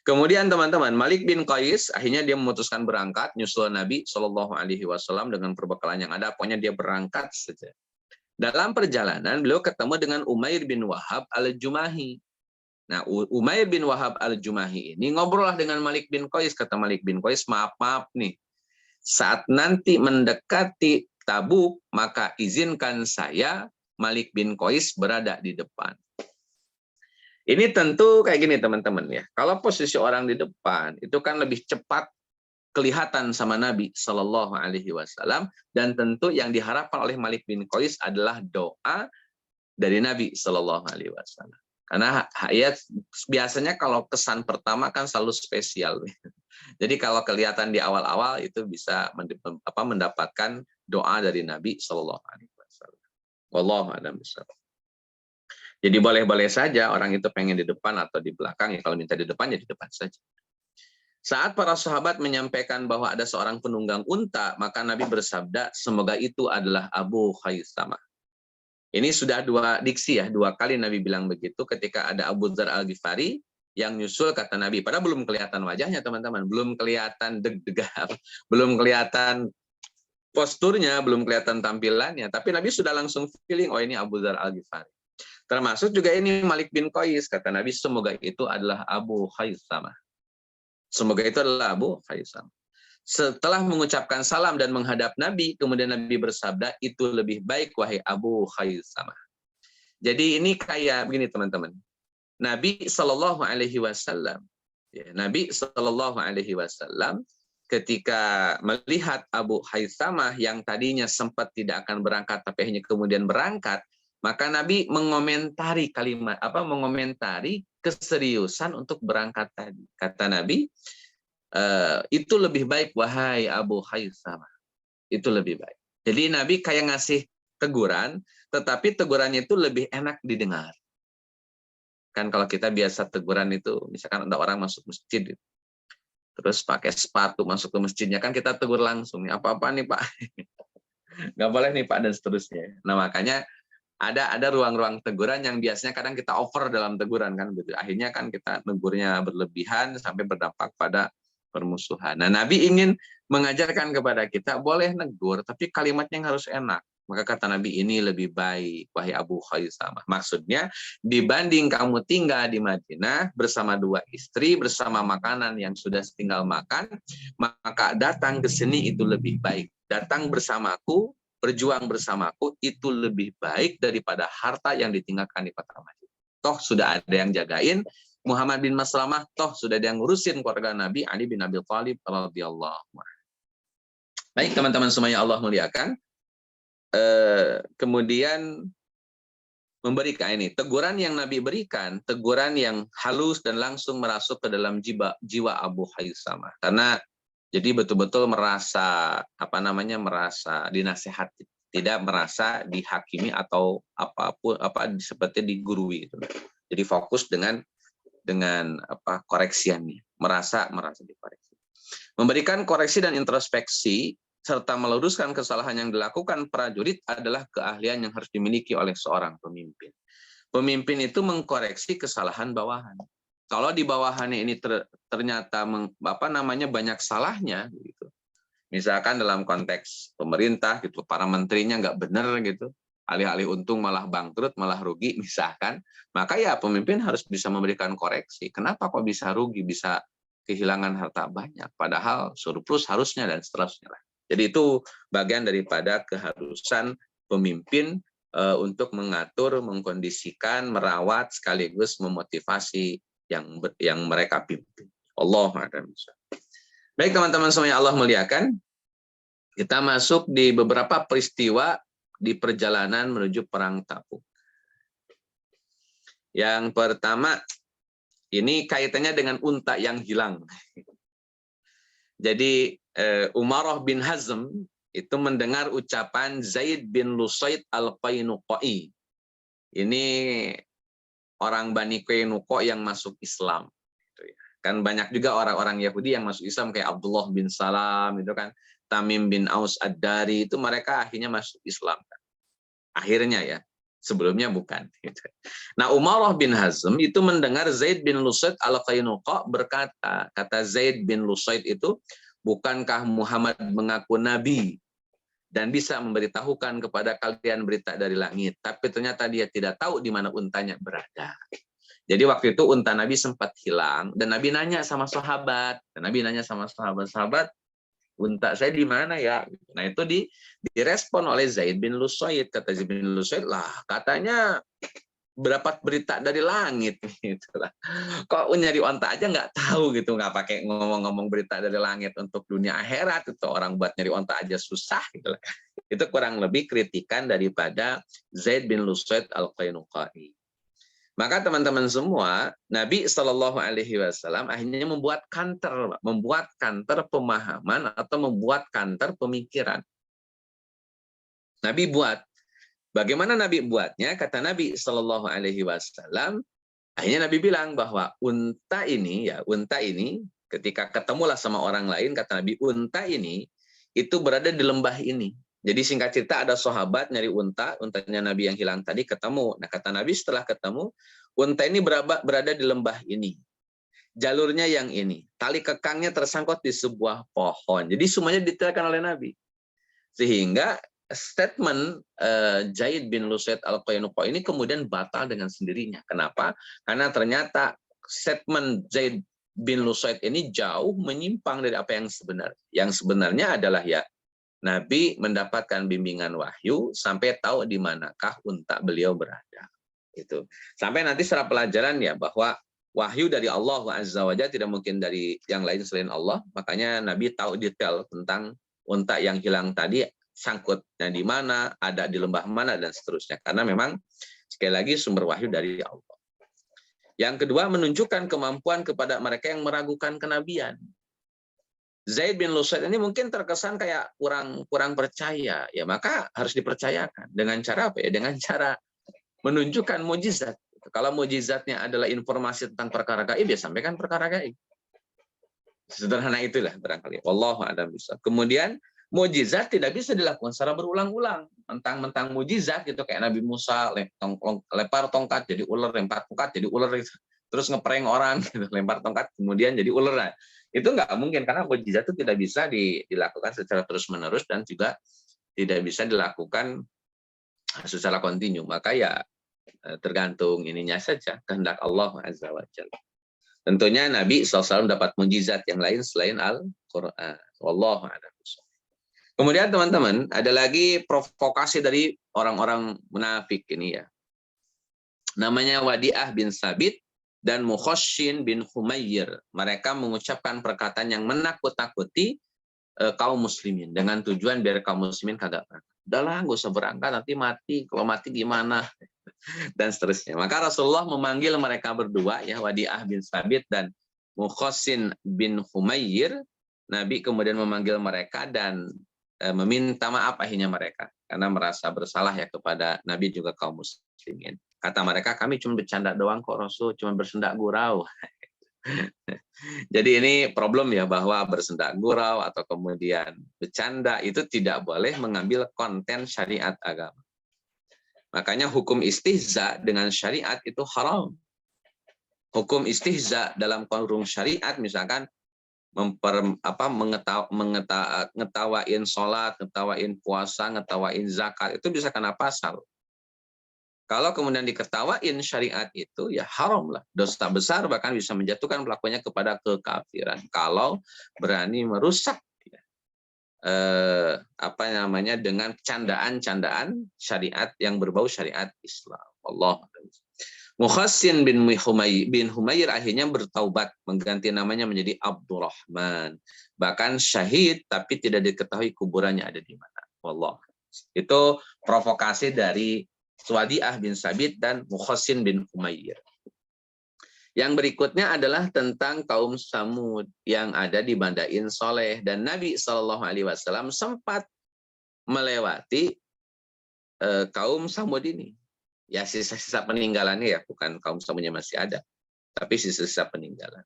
Kemudian teman-teman, Malik bin Qais akhirnya dia memutuskan berangkat nyusul Nabi Shallallahu Alaihi Wasallam dengan perbekalan yang ada. Pokoknya dia berangkat saja. Dalam perjalanan beliau ketemu dengan Umair bin Wahab al-Jumahi. Nah, Umair bin Wahab al-Jumahi ini ngobrol lah dengan Malik bin Qais. Kata Malik bin Qais, maaf nih, saat nanti mendekati Tabuk, maka izinkan saya Malik bin Qais berada di depan. Ini tentu kayak gini teman-teman ya. Kalau posisi orang di depan itu kan lebih cepat kelihatan sama Nabi Shallallahu Alaihi Wasallam, dan tentu yang diharapkan oleh Malik bin Qais adalah doa dari Nabi Shallallahu Alaihi Wasallam. Karena ya biasanya kalau kesan pertama kan selalu spesial. Jadi kalau kelihatan di awal-awal itu bisa mendapatkan doa dari Nabi Shallallahu Alaihi Wasallam. Wallahu a'lam bishawab. Jadi boleh-boleh saja orang itu pengen di depan atau di belakang, ya kalau minta di depan ya di depan saja. Saat para sahabat menyampaikan bahwa ada seorang penunggang unta, maka Nabi bersabda, semoga itu adalah Abu Khaisamah. Ini sudah dua diksi ya, dua kali Nabi bilang begitu ketika ada Abu Dzar Al-Ghifari yang nyusul, kata Nabi. Padahal belum kelihatan wajahnya teman-teman, belum kelihatan deg-degan, belum kelihatan posturnya, belum kelihatan tampilannya, tapi Nabi sudah langsung feeling, oh ini Abu Dzar Al-Ghifari. Termasuk juga ini Malik bin Qais, kata Nabi, semoga itu adalah Abu Khaisamah. Semoga itu adalah Abu Khaisamah. Setelah mengucapkan salam dan menghadap Nabi, kemudian Nabi bersabda, itu lebih baik wahai Abu Khaisamah. Jadi ini kayak begini teman-teman. Nabi Shallallahu Alaihi Wasallam, Nabi Shallallahu Alaihi Wasallam ketika melihat Abu Khaisamah yang tadinya sempat tidak akan berangkat tapi hanya kemudian berangkat, maka Nabi mengomentari mengomentari keseriusan untuk berangkat tadi. Kata Nabi, itu lebih baik wahai Abu Khaisamah. Itu lebih baik. Jadi Nabi kayak ngasih teguran, tetapi tegurannya itu lebih enak didengar. Kan kalau kita biasa teguran itu, misalkan ada orang masuk masjid, terus pakai sepatu masuk ke masjidnya, kan kita tegur langsung, apa-apa nih Pak? Nggak boleh nih Pak, dan seterusnya. Nah makanya ada ruang-ruang teguran yang biasanya kadang kita over dalam teguran kan gitu. Akhirnya kan kita negurnya berlebihan sampai berdampak pada permusuhan. Nah, Nabi ingin mengajarkan kepada kita boleh negur tapi kalimatnya yang harus enak. Maka kata Nabi, ini lebih baik wahai Abu Khaisamah. Maksudnya dibanding kamu tinggal di Madinah bersama dua istri, bersama makanan yang sudah tinggal makan, maka datang ke sini itu lebih baik. Datang bersamaku, berjuang bersamaku itu lebih baik daripada harta yang ditinggalkan di kota Madinah. Toh sudah ada yang jagain Muhammad bin Maslamah, toh sudah ada yang ngurusin keluarga Nabi Ali bin Abi Thalib radhiyallahu anhu. Baik teman-teman semuanya Allah muliakan. Kemudian memberikan ini teguran yang Nabi berikan, teguran yang halus dan langsung merasuk ke dalam jiwa Abu Khaisamah. Karena jadi betul-betul merasa merasa dinasehati, tidak merasa dihakimi atau apapun seperti digurui. Jadi fokus dengan koreksiannya, merasa dikoreksi. Memberikan koreksi dan introspeksi serta meluruskan kesalahan yang dilakukan prajurit adalah keahlian yang harus dimiliki oleh seorang pemimpin. Pemimpin itu mengkoreksi kesalahan bawahan. Kalau di bawahannya ini ternyata banyak salahnya gitu. Misalkan dalam konteks pemerintah gitu, para menterinya nggak benar gitu, alih-alih untung malah bangkrut, malah rugi misalkan, maka ya pemimpin harus bisa memberikan koreksi. Kenapa kok bisa rugi, bisa kehilangan harta banyak, padahal surplus harusnya dan seterusnya. Jadi itu bagian daripada keharusan pemimpin untuk mengatur, mengkondisikan, merawat sekaligus memotivasi yang mereka pimpin. Allah a'lam. Baik teman-teman semuanya Allah muliakan, kita masuk di beberapa peristiwa di perjalanan menuju perang Tabuk. Yang pertama, ini kaitannya dengan unta yang hilang. Jadi Umarah bin Hazm itu mendengar ucapan Zaid bin Lusaid al-Qainuqai. Ini orang Bani Qainuqa yang masuk Islam. Kan banyak juga orang-orang Yahudi yang masuk Islam kayak Abdullah bin Salam itu kan, Tamim bin Aus Ad-Dari, itu mereka akhirnya masuk Islam. Akhirnya ya, sebelumnya bukan. Nah, Umarah bin Hazm itu mendengar Zaid bin Lusaid al-Qainuqa berkata, kata Zaid bin Lusaid itu, bukankah Muhammad mengaku nabi dan bisa memberitahukan kepada kalian berita dari langit, tapi ternyata dia tidak tahu di mana untanya berada. Jadi waktu itu unta Nabi sempat hilang, dan Nabi nanya sama sahabat, sahabat, unta saya di mana ya? Nah itu direspon oleh Zaid bin Lusaid. Kata Zaid bin Lusaid, lah katanya berdapat berita dari langit. Gitu lah. Kok nyari unta aja nggak tahu gitu, nggak pakai ngomong-ngomong berita dari langit untuk dunia akhirat, itu orang buat nyari unta aja susah. Gitu lah. Itu kurang lebih kritikan daripada Zaid bin Lusaid al-Qainuqai. Maka teman-teman semua, Nabi Shallallahu Alaihi Wasallam akhirnya membuat kantor pemahaman atau membuat kantor pemikiran. Nabi buat. Bagaimana Nabi buatnya? Kata Nabi Shallallahu Alaihi Wasallam, akhirnya Nabi bilang bahwa unta ini ketika ketemulah sama orang lain, kata Nabi, unta ini itu berada di lembah ini. Jadi singkat cerita ada sahabat nyari untanya Nabi yang hilang tadi ketemu. Nah kata Nabi setelah ketemu, unta ini berada di lembah ini. Jalurnya yang ini. Tali kekangnya tersangkut di sebuah pohon. Jadi semuanya detailkan oleh Nabi. Sehingga statement Zaid bin Lusaid al-Qainuqa ini kemudian batal dengan sendirinya. Kenapa? Karena ternyata statement Zaid bin Lusaid ini jauh menyimpang dari apa yang sebenarnya. Yang sebenarnya adalah ya, Nabi mendapatkan bimbingan wahyu sampai tahu di manakah unta beliau berada. Itu. Sampai nanti secara pelajaran ya bahwa wahyu dari Allah Azza wa Jalla tidak mungkin dari yang lain selain Allah. Makanya Nabi tahu detail tentang unta yang hilang tadi, sangkutnya di mana, ada di lembah mana dan seterusnya. Karena memang sekali lagi sumber wahyu dari Allah. Yang kedua, menunjukkan kemampuan kepada mereka yang meragukan kenabian. Zaid bin Lusaid ini mungkin terkesan kayak kurang percaya, ya maka harus dipercayakan. Dengan cara apa ya? Dengan cara menunjukkan mukjizat. Kalau mukjizatnya adalah informasi tentang perkara gaib, ya sampaikan perkara gaib. Sederhana itulah barangkali. Wallahu a'lam bishawab. Kemudian mukjizat tidak bisa dilakukan secara berulang-ulang. Mentang-mentang mukjizat gitu kayak Nabi Musa lempar tongkat jadi ular, lempar tongkat jadi ular, terus ngeprank orang gitu, lempar tongkat kemudian jadi ular. Itu nggak mungkin karena mukjizat itu tidak bisa dilakukan secara terus-menerus dan juga tidak bisa dilakukan secara kontinu. Maka ya tergantung ininya saja, kehendak Allah Azza wa Jalla. Tentunya Nabi SAW dapat mukjizat yang lain selain Al-Quran. Wallahu a'lam. Kemudian teman-teman, ada lagi provokasi dari orang-orang munafik ini ya. Namanya Wadi'ah bin Sabit dan Mukhashin bin Humayr. Mereka mengucapkan perkataan yang menakut-nakuti kaum muslimin dengan tujuan biar kaum muslimin kagak berangkat. Udahlah, nggak usah berangkat, nanti mati. Kalau mati gimana? Dan seterusnya. Maka Rasulullah memanggil mereka berdua, ya Wadi'ah bin Sabit dan Mukhashin bin Humayr. Nabi kemudian memanggil mereka dan meminta maaf akhirnya mereka karena merasa bersalah ya kepada Nabi juga kaum muslimin. Kata mereka, kami cuma bercanda doang kok Rasul, cuma bersendak gurau. Jadi ini problem ya bahwa bersendak gurau atau kemudian bercanda itu tidak boleh mengambil konten syariat agama. Makanya hukum istihza dengan syariat itu haram. Hukum istihza dalam kurung syariat misalkan ngetawain sholat, ngetawain puasa, ngetawain zakat, itu bisa kena pasal. Kalau kemudian diketawain syariat itu ya haram lah, dosa besar, bahkan bisa menjatuhkan pelakunya kepada kekafiran kalau berani merusak dengan candaan-candaan syariat yang berbau syariat Islam. Allah. Mukhassin bin Humayr akhirnya bertaubat, mengganti namanya menjadi Abdurrahman. Bahkan syahid, tapi tidak diketahui kuburannya ada di mana. Wallah. Itu provokasi dari Wadi'ah bin Sabit dan Mukhassin bin Humayr. Yang berikutnya adalah tentang kaum Samud yang ada di Madain Soleh. Dan Nabi SAW sempat melewati kaum Samud ini. Ya sisa-sisa peninggalannya ya, bukan kaum Samudnya masih ada, tapi sisa-sisa peninggalan.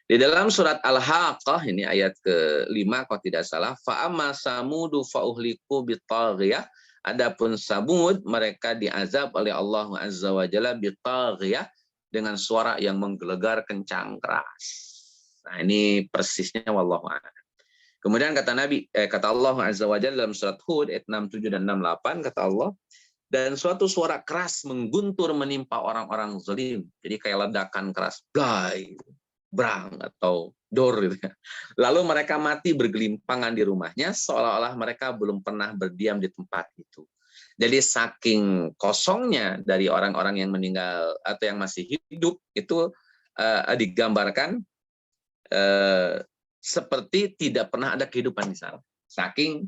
Di dalam surat Al-Haqqah ini ayat ke-5 kalau tidak salah, fa'amma samudu fa'uhliku bitaghiyah. Adapun Samud mereka diazab oleh Allah Azza wa Jalla bitaghiyah dengan suara yang menggelegar kencang keras. Nah, ini persisnya wallahu a'lam. Kemudian kata Allah Azza wa Jalla dalam surat Hud ayat 67 dan 68 kata Allah, dan suatu suara keras mengguntur menimpa orang-orang zalim. Jadi kayak ledakan keras, blay, brang atau dor gitu. Lalu mereka mati bergelimpangan di rumahnya seolah-olah mereka belum pernah berdiam di tempat itu. Jadi saking kosongnya dari orang-orang yang meninggal atau yang masih hidup itu digambarkan seperti tidak pernah ada kehidupan di sana. Saking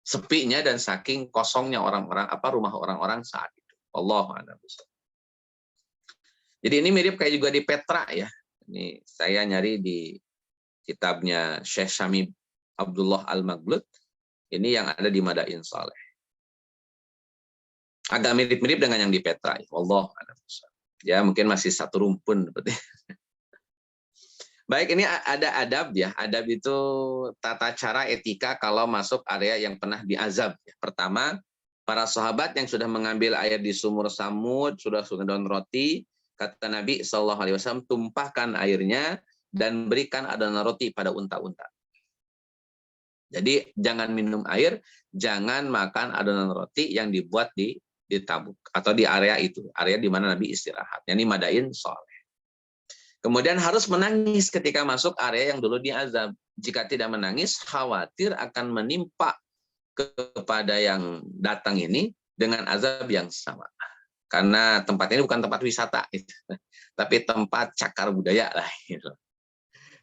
sepinya dan saking kosongnya rumah orang-orang saat itu. Allahu a'lam. Jadi ini mirip kayak juga di Petra ya. Ini saya nyari di kitabnya Syekh Syami Abdullah Al-Maghlud. Ini yang ada di Madain Saleh. Agak mirip-mirip dengan yang di Petra. Wallahu a'lam. Ya mungkin masih satu rumpun. Baik, ini ada adab ya. Adab itu tata cara etika kalau masuk area yang pernah diazab. Pertama, para sahabat yang sudah mengambil air di sumur Samud, sudah daun roti, kata Nabi SAW, tumpahkan airnya dan berikan adonan roti pada unta-unta. Jadi jangan minum air, jangan makan adonan roti yang dibuat di Tabuk atau di area itu, area di mana Nabi istirahat. Ini Madain Saleh. Kemudian harus menangis ketika masuk area yang dulu diazab. Jika tidak menangis, khawatir akan menimpa kepada yang datang ini dengan azab yang sama. Karena tempat ini bukan tempat wisata, tapi tempat cakar budaya lah.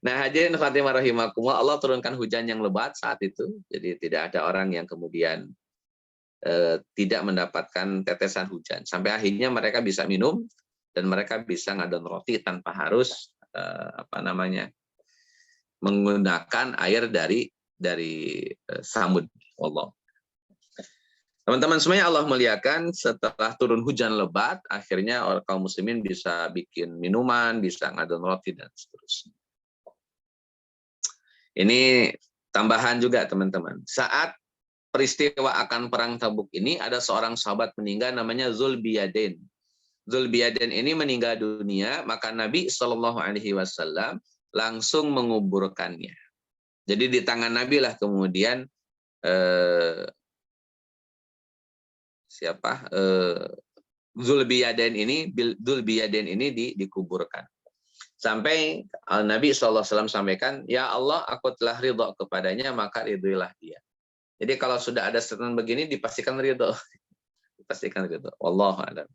Nah, hadirin Fatimah rahimakumullah, Allah turunkan hujan yang lebat saat itu. Jadi tidak ada orang yang kemudian tidak mendapatkan tetesan hujan. Sampai akhirnya mereka bisa minum dan mereka bisa ngadon roti tanpa harus menggunakan air dari Samud. Allah. Teman-teman semuanya, Allah muliakan, setelah turun hujan lebat, akhirnya kaum muslimin bisa bikin minuman, bisa ngadon roti dan seterusnya. Ini tambahan juga teman-teman. Saat peristiwa akan perang Tabuk ini ada seorang sahabat meninggal namanya Zulbiyadain. Zulbiyadain ini meninggal dunia, maka Nabi SAW langsung menguburkannya. Jadi di tangan Nabi lah kemudian Zulbiyadain ini dikuburkan. Sampai Nabi SAW sampaikan, ya Allah, aku telah ridho kepadanya, maka ridhoilah dia. Jadi kalau sudah ada statement begini, dipastikan ridho. Dipastikan ridho. Wallahu a'lam.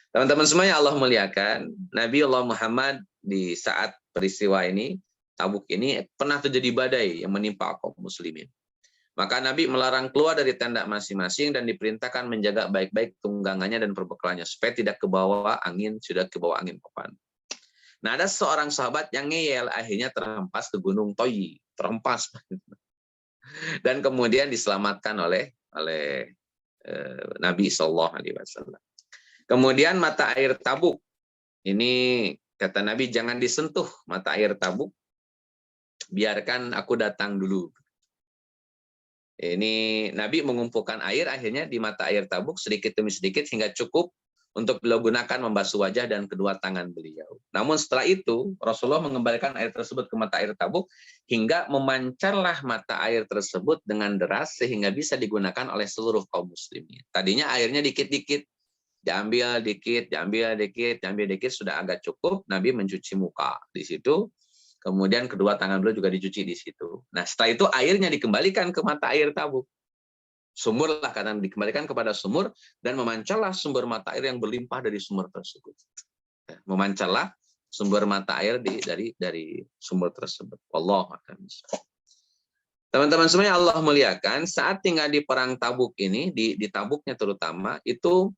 Teman-teman semuanya Allah muliakan, Nabi Allah Muhammad di saat peristiwa ini, Tabuk ini, pernah terjadi badai yang menimpa kaum muslimin. Maka Nabi melarang keluar dari tenda masing-masing dan diperintahkan menjaga baik-baik tunggangannya dan perbekalannya, supaya tidak kebawa angin papan. Nah, ada seorang sahabat yang ngeyel, akhirnya terhempas ke Gunung Toyi, terhempas. Dan kemudian diselamatkan oleh Nabi SAW. Kemudian mata air Tabuk. Ini kata Nabi, jangan disentuh mata air Tabuk. Biarkan aku datang dulu. Ini Nabi mengumpulkan air akhirnya di mata air Tabuk sedikit demi sedikit hingga cukup untuk beliau gunakan membasuh wajah dan kedua tangan beliau. Namun setelah itu Rasulullah mengembalikan air tersebut ke mata air Tabuk hingga memancarlah mata air tersebut dengan deras sehingga bisa digunakan oleh seluruh kaum muslimin. Tadinya airnya dikit-dikit, diambil dikit, sudah agak cukup. Nabi mencuci muka di situ, kemudian kedua tangan beliau juga dicuci di situ. Nah, setelah itu airnya dikembalikan ke mata air Tabuk. Sumur lah, karena dikembalikan kepada sumur dan memancarlah sumber mata air yang berlimpah dari sumur tersebut. Memancarlah sumber mata air dari sumur tersebut. Wallahu a'lam. Teman-teman semuanya Allah muliakan, saat tinggal di perang Tabuk ini, di Tabuknya terutama, itu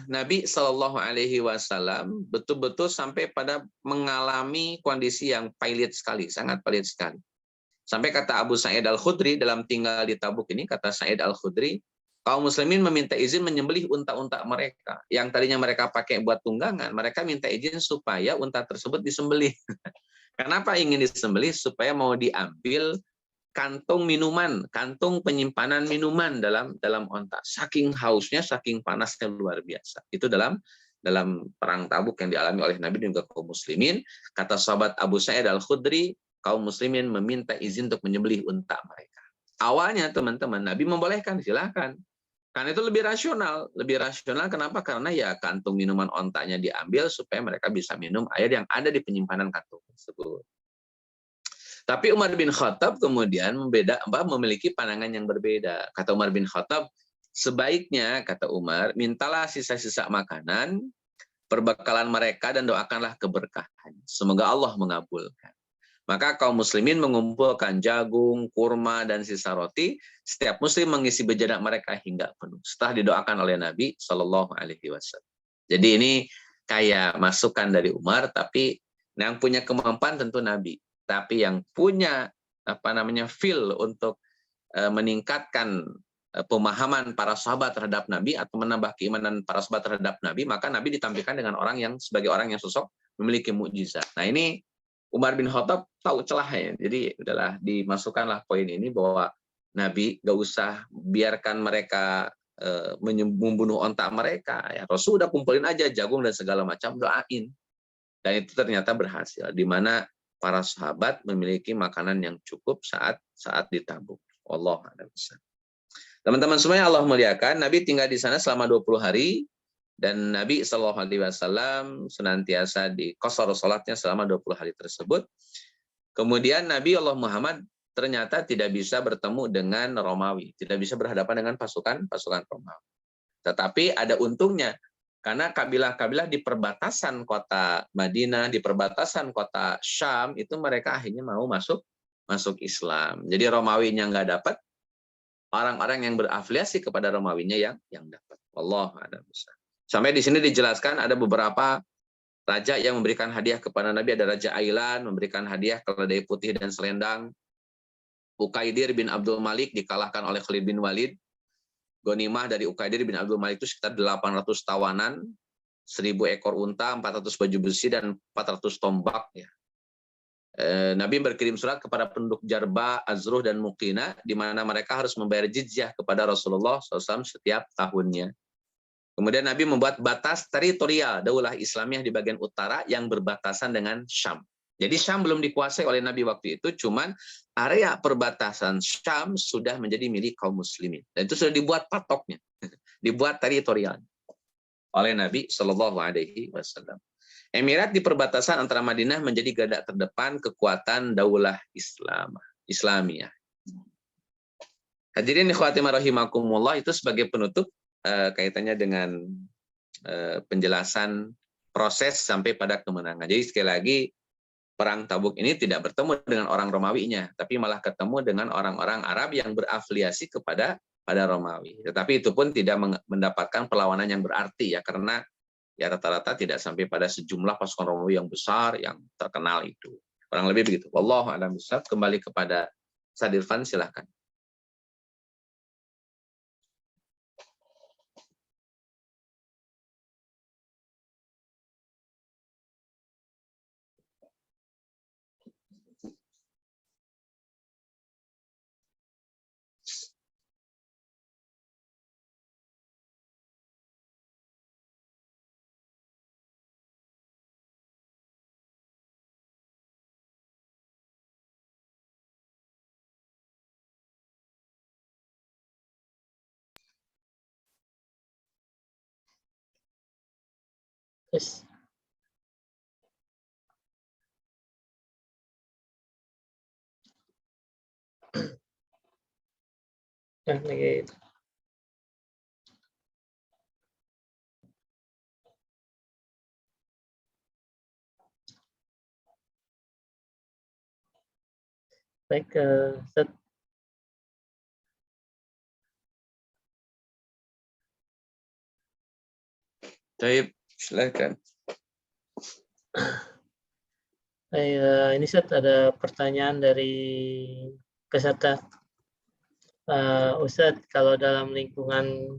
Nabi SAW betul-betul sampai pada mengalami kondisi yang pahit sekali, sangat pahit sekali. Sampai kata Abu Sa'id Al-Khudri dalam tinggal di Tabuk ini, kata Sa'id Al-Khudri, kaum muslimin meminta izin menyembelih unta-unta mereka. Yang tadinya mereka pakai buat tunggangan, mereka minta izin supaya unta tersebut disembelih. Kenapa ingin disembelih? Supaya mau diambil kantung minuman, kantung penyimpanan minuman dalam onta. Saking hausnya, saking panasnya luar biasa. Itu dalam perang Tabuk yang dialami oleh Nabi dan juga kaum muslimin. Kata sahabat Abu Sa'id Al-Khudri, kaum muslimin meminta izin untuk menyembelih unta mereka. Awalnya teman-teman, Nabi membolehkan, silakan. Karena itu lebih rasional. Lebih rasional kenapa? Karena ya kantung minuman ontanya diambil supaya mereka bisa minum air yang ada di penyimpanan kantung tersebut. Tapi Umar bin Khattab kemudian memiliki pandangan yang berbeda. Kata Umar bin Khattab, sebaiknya, kata Umar, mintalah sisa-sisa makanan, perbekalan mereka, dan doakanlah keberkahan. Semoga Allah mengabulkan. Maka kaum muslimin mengumpulkan jagung, kurma, dan sisa roti. Setiap muslim mengisi bejana mereka hingga penuh. Setelah didoakan oleh Nabi SAW. Jadi ini kayak masukan dari Umar, tapi yang punya kemampuan tentu Nabi. Tapi yang punya feel untuk meningkatkan pemahaman para sahabat terhadap Nabi atau menambah keimanan para sahabat terhadap Nabi, maka Nabi ditampilkan dengan orang yang sebagai orang yang sosok memiliki mukjizat. Nah ini Umar bin Khattab tahu celahnya, jadi udahlah dimasukkanlah poin ini bahwa Nabi gak usah biarkan mereka membunuh onta mereka. Ya, Rasul udah kumpulin aja jagung dan segala macam, doain. Dan itu ternyata berhasil, di mana para sahabat memiliki makanan yang cukup saat di Tabuk. Allah a'lam. Teman-teman semuanya Allah muliakan, Nabi tinggal di sana selama 20 hari dan Nabi SAW senantiasa di qasar salatnya selama 20 hari tersebut. Kemudian Nabi Allah Muhammad ternyata tidak bisa bertemu dengan Romawi, tidak bisa berhadapan dengan pasukan Romawi. Tetapi ada untungnya, karena kabilah-kabilah di perbatasan kota Madinah, di perbatasan kota Syam, itu mereka akhirnya mau masuk Islam. Jadi Romawinya nggak dapat, orang-orang yang berafiliasi kepada Romawinya yang dapat. Wallahu a'lam. Sampai di sini dijelaskan ada beberapa raja yang memberikan hadiah kepada Nabi. Ada Raja Ailan memberikan hadiah keledai putih dan selendang. Ukaidir bin Abdul Malik dikalahkan oleh Khalid bin Walid. Ghanimah dari Ukaidir bin Abdul Malik itu sekitar 800 tawanan, 1000 ekor unta, 400 baju besi, dan 400 tombak. Ya. Nabi berkirim surat kepada penduduk Jarba, Azruh, dan Muqina, di mana mereka harus membayar jizyah kepada Rasulullah SAW setiap tahunnya. Kemudian Nabi membuat batas teritorial daulah Islamiyah di bagian utara yang berbatasan dengan Syam. Jadi Syam belum dikuasai oleh Nabi waktu itu, cuman area perbatasan Syam sudah menjadi milik kaum muslimin. Dan itu sudah dibuat patoknya, dibuat teritorial oleh Nabi SAW. Emirat di perbatasan antara Madinah menjadi garda terdepan kekuatan daulah Islamiyah. Hadirin ikhwati rahimakumullah, itu sebagai penutup kaitannya dengan penjelasan proses sampai pada kemenangan. Jadi sekali lagi, perang Tabuk ini tidak bertemu dengan orang Romawinya, tapi malah ketemu dengan orang-orang Arab yang berafiliasi kepada Romawi. Tetapi itu pun tidak mendapatkan perlawanan yang berarti, ya, karena ya rata-rata tidak sampai pada sejumlah pasukan Romawi yang besar yang terkenal itu. Kurang lebih begitu. Wallahu a'lam bishawab. Kembali kepada Sadirvan, silakan. Yes. Nah, lagi. Baik, Ustaz. Baik, silakan. Ini Ustaz, ada pertanyaan dari peserta. Ustadz, kalau dalam lingkungan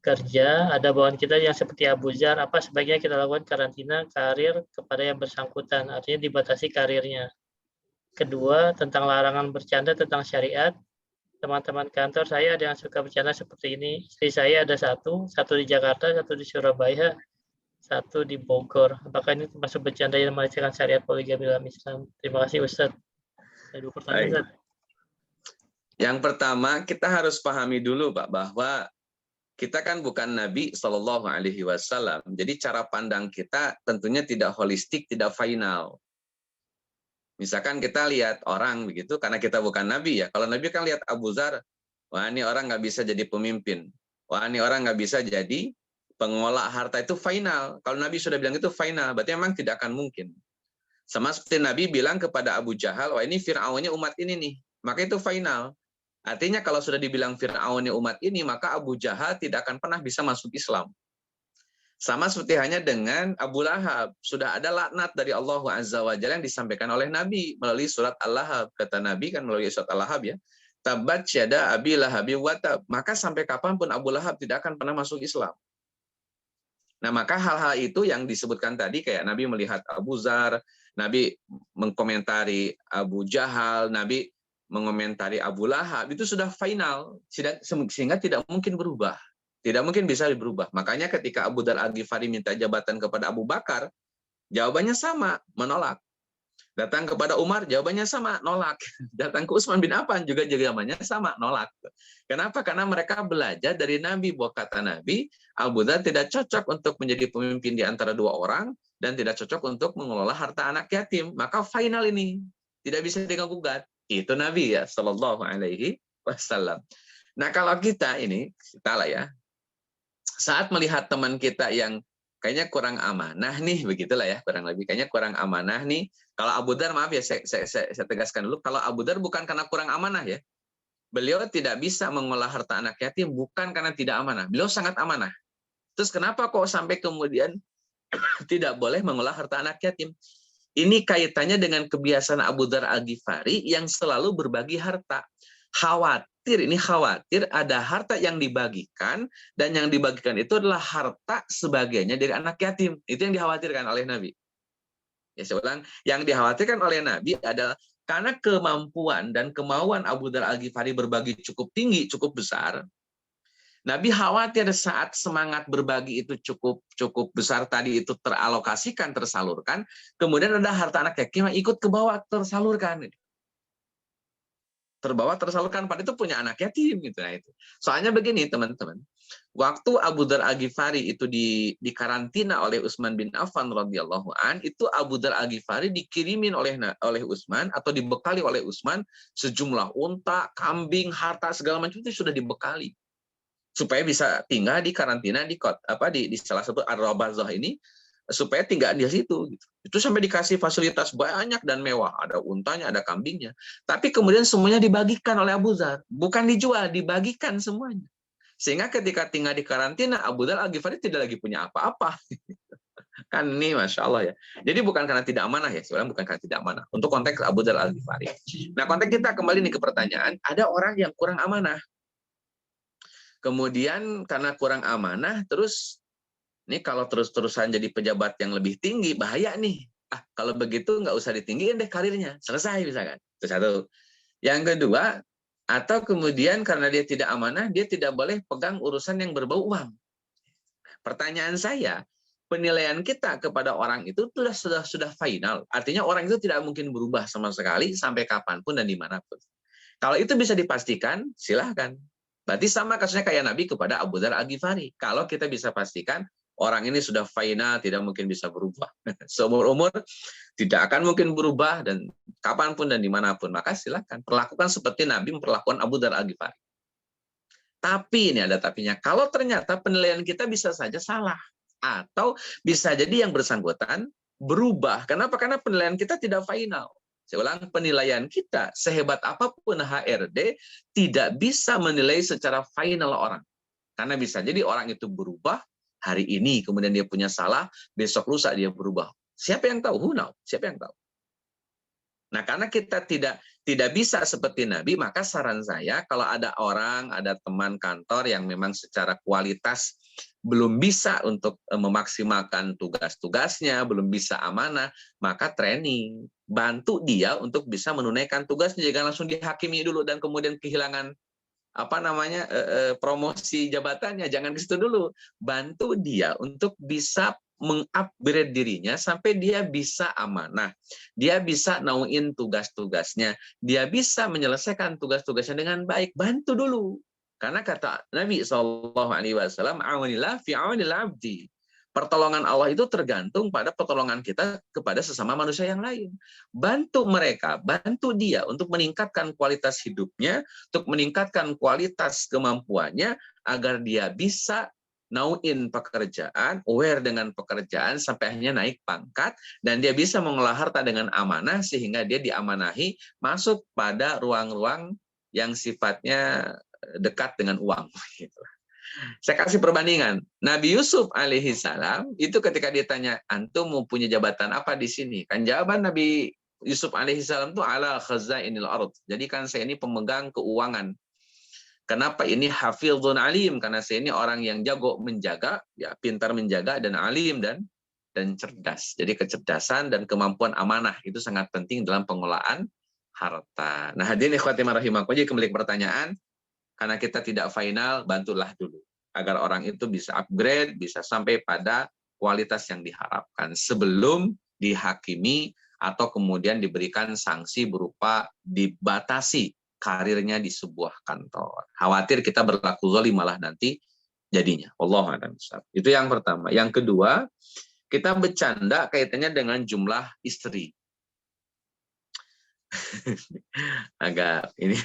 kerja ada bawahan kita yang seperti Abu Zar, apa sebaiknya kita lakukan karantina karir kepada yang bersangkutan, artinya dibatasi karirnya. Kedua, tentang larangan bercanda tentang syariat. Teman-teman kantor saya ada yang suka bercanda seperti ini. Istri saya ada satu di Jakarta, satu di Surabaya, satu di Bogor. Apakah ini termasuk bercanda yang melecehkan syariat poligami dalam Islam? Terima kasih Ustadz. Ada 2 pertanyaan Baik. Ustadz. Yang pertama, kita harus pahami dulu Pak, bahwa kita kan bukan Nabi Shallallahu Alaihi Wasallam. Jadi cara pandang kita tentunya tidak holistik, tidak final. Misalkan kita lihat orang begitu, karena kita bukan Nabi ya. Kalau Nabi kan lihat Abu Zar, wah ini orang nggak bisa jadi pemimpin. Wah ini orang nggak bisa jadi pengolah harta, itu final. Kalau Nabi sudah bilang itu final, berarti memang tidak akan mungkin. Sama seperti Nabi bilang kepada Abu Jahal, wah ini Fir'aunnya umat ini nih. Maka itu final. Artinya kalau sudah dibilang Fir'aunnya umat ini, maka Abu Jahal tidak akan pernah bisa masuk Islam. Sama seperti hanya dengan Abu Lahab. Sudah ada laknat dari Allah Azza wa Jalla yang disampaikan oleh Nabi melalui surat Al-Lahab. Kata Nabi kan melalui surat Al-Lahab ya. Tabat syada abi lahabi watab. Maka sampai kapanpun Abu Lahab tidak akan pernah masuk Islam. Nah maka hal-hal itu yang disebutkan tadi, kayak Nabi melihat Abu Zar, Nabi mengkomentari Abu Jahal, Nabi mengomentari Abu Lahab, itu sudah final. Sehingga tidak mungkin berubah. Tidak mungkin bisa berubah. Makanya ketika Abu Dzar Al-Ghifari minta jabatan kepada Abu Bakar, jawabannya sama, menolak. Datang kepada Umar, jawabannya sama, nolak. Datang ke Utsman bin Affan juga jawabannya sama, nolak. Kenapa? Karena mereka belajar dari Nabi, bahwa kata Nabi, Abu Dzar tidak cocok untuk menjadi pemimpin di antara 2 orang, dan tidak cocok untuk mengelola harta anak yatim. Maka final ini, tidak bisa diganggu-gugat. Itu Nabi ya, Sallallahu Alaihi Wasallam. Nah kalau kita ini, kita lah ya, saat melihat teman kita yang kayaknya kurang amanah nih, begitulah ya, kurang lebih kayaknya kurang amanah nih. Kalau Abu Dzar, maaf ya, saya tegaskan dulu, kalau Abu Dzar bukan karena kurang amanah ya. Beliau tidak bisa mengolah harta anak yatim bukan karena tidak amanah. Beliau sangat amanah. Terus kenapa kok sampai kemudian tidak boleh mengolah harta anak yatim? Ini kaitannya dengan kebiasaan Abu Dzar Al-Ghifari yang selalu berbagi harta. Khawatir ada harta yang dibagikan, dan yang dibagikan itu adalah harta sebagiannya dari anak yatim. Itu yang dikhawatirkan oleh Nabi. Ya, saya ulang, yang dikhawatirkan oleh Nabi adalah karena kemampuan dan kemauan Abu Dzar Al-Ghifari berbagi cukup tinggi, cukup besar. Nabi khawatir saat semangat berbagi itu cukup besar tadi itu teralokasikan, tersalurkan, kemudian ada harta anak yatim yang ikut ke bawah, tersalurkan. Tersalurkan, pada itu punya anak yatim gitu. Nah, itu soalnya begini teman-teman, waktu Abu Dzar Al-Ghifari itu di karantina oleh Utsman bin Affan radhiyallahu an, itu Abu Dzar Al-Ghifari dikirimin oleh Utsman atau dibekali oleh Utsman sejumlah unta, kambing, harta segala macam itu sudah dibekali supaya bisa tinggal di karantina di salah satu Ar-Rabazah ini, supaya tinggal di situ gitu. Itu sampai dikasih fasilitas banyak dan mewah, ada untanya, ada kambingnya. Tapi kemudian semuanya dibagikan oleh Abu Dzar, bukan dijual, dibagikan semuanya. Sehingga ketika tinggal di karantina, Abu Dzar Al-Ghifari tidak lagi punya apa-apa. Kan ini Masya Allah ya. Jadi bukan karena tidak amanah ya, sebenarnya bukan karena tidak amanah. Untuk konteks Abu Dzar Al-Ghifari. Nah konteks kita kembali nih ke pertanyaan, ada orang yang kurang amanah. Kemudian karena kurang amanah, terus ini kalau terus-terusan jadi pejabat yang lebih tinggi, bahaya nih. Kalau begitu nggak usah ditinggiin deh karirnya. Selesai misalkan. Itu satu. Yang kedua, atau kemudian karena dia tidak amanah, dia tidak boleh pegang urusan yang berbau uang. Pertanyaan saya, penilaian kita kepada orang itu sudah final. Artinya orang itu tidak mungkin berubah sama sekali sampai kapanpun dan dimanapun. Kalau itu bisa dipastikan, silahkan. Berarti sama kasusnya kayak Nabi kepada Abu Dzar Al-Ghifari. Kalau kita bisa pastikan orang ini sudah final, tidak mungkin bisa berubah. Seumur-umur tidak akan mungkin berubah, dan kapanpun dan dimanapun. Maka silakan perlakukan seperti Nabi memperlakukan Abu Dzar Al-Ghifari. Tapi ini ada tapinya. Kalau ternyata penilaian kita bisa saja salah. Atau bisa jadi yang bersangkutan berubah. Kenapa? Karena penilaian kita tidak final. Saya ulang, penilaian kita sehebat apapun HRD tidak bisa menilai secara final orang. Karena bisa jadi orang itu berubah hari ini, kemudian dia punya salah, besok lusa dia berubah. Siapa yang tahu? Who knows? Siapa yang tahu? Nah, karena kita tidak bisa seperti Nabi, maka saran saya kalau ada orang, ada teman kantor yang memang secara kualitas belum bisa untuk memaksimalkan tugas-tugasnya, belum bisa amanah, maka training. Bantu dia untuk bisa menunaikan tugasnya, jangan langsung dihakimi dulu dan kemudian kehilangan promosi jabatannya, jangan ke situ dulu. Bantu dia untuk bisa mengupgrade dirinya sampai dia bisa amanah, dia bisa nauin tugas-tugasnya, dia bisa menyelesaikan tugas-tugasnya dengan baik. Bantu dulu, karena kata Nabi SAW, "Aunillah fi aunil abdi." Pertolongan Allah itu tergantung pada pertolongan kita kepada sesama manusia yang lain. Bantu mereka, bantu dia untuk meningkatkan kualitas hidupnya, untuk meningkatkan kualitas kemampuannya, agar dia bisa nauin pekerjaan, aware dengan pekerjaan, sampai akhirnya naik pangkat, dan dia bisa mengelola harta dengan amanah, sehingga dia diamanahi masuk pada ruang-ruang yang sifatnya dekat dengan uang. Saya kasih perbandingan. Nabi Yusuf alaihi salam itu ketika ditanya, antum mau punya jabatan apa di sini? Kan jawaban Nabi Yusuf alaihi salam itu ala khazainil ardh. Jadi kan saya ini pemegang keuangan. Kenapa ini hafizun alim? Karena saya ini orang yang jago menjaga, ya pintar menjaga dan alim dan cerdas. Jadi kecerdasan dan kemampuan amanah itu sangat penting dalam pengelolaan harta. Nah, hadirin ikhwati rahimakumullah, jadi kembali ke pertanyaan, karena kita tidak final, bantulah dulu agar orang itu bisa upgrade, bisa sampai pada kualitas yang diharapkan sebelum dihakimi atau kemudian diberikan sanksi berupa dibatasi karirnya di sebuah kantor. Khawatir kita berlaku zalim malah nanti jadinya. Wallahu a'lam bishawab. Itu yang pertama. Yang kedua, kita bercanda kaitannya dengan jumlah istri. Agak ini.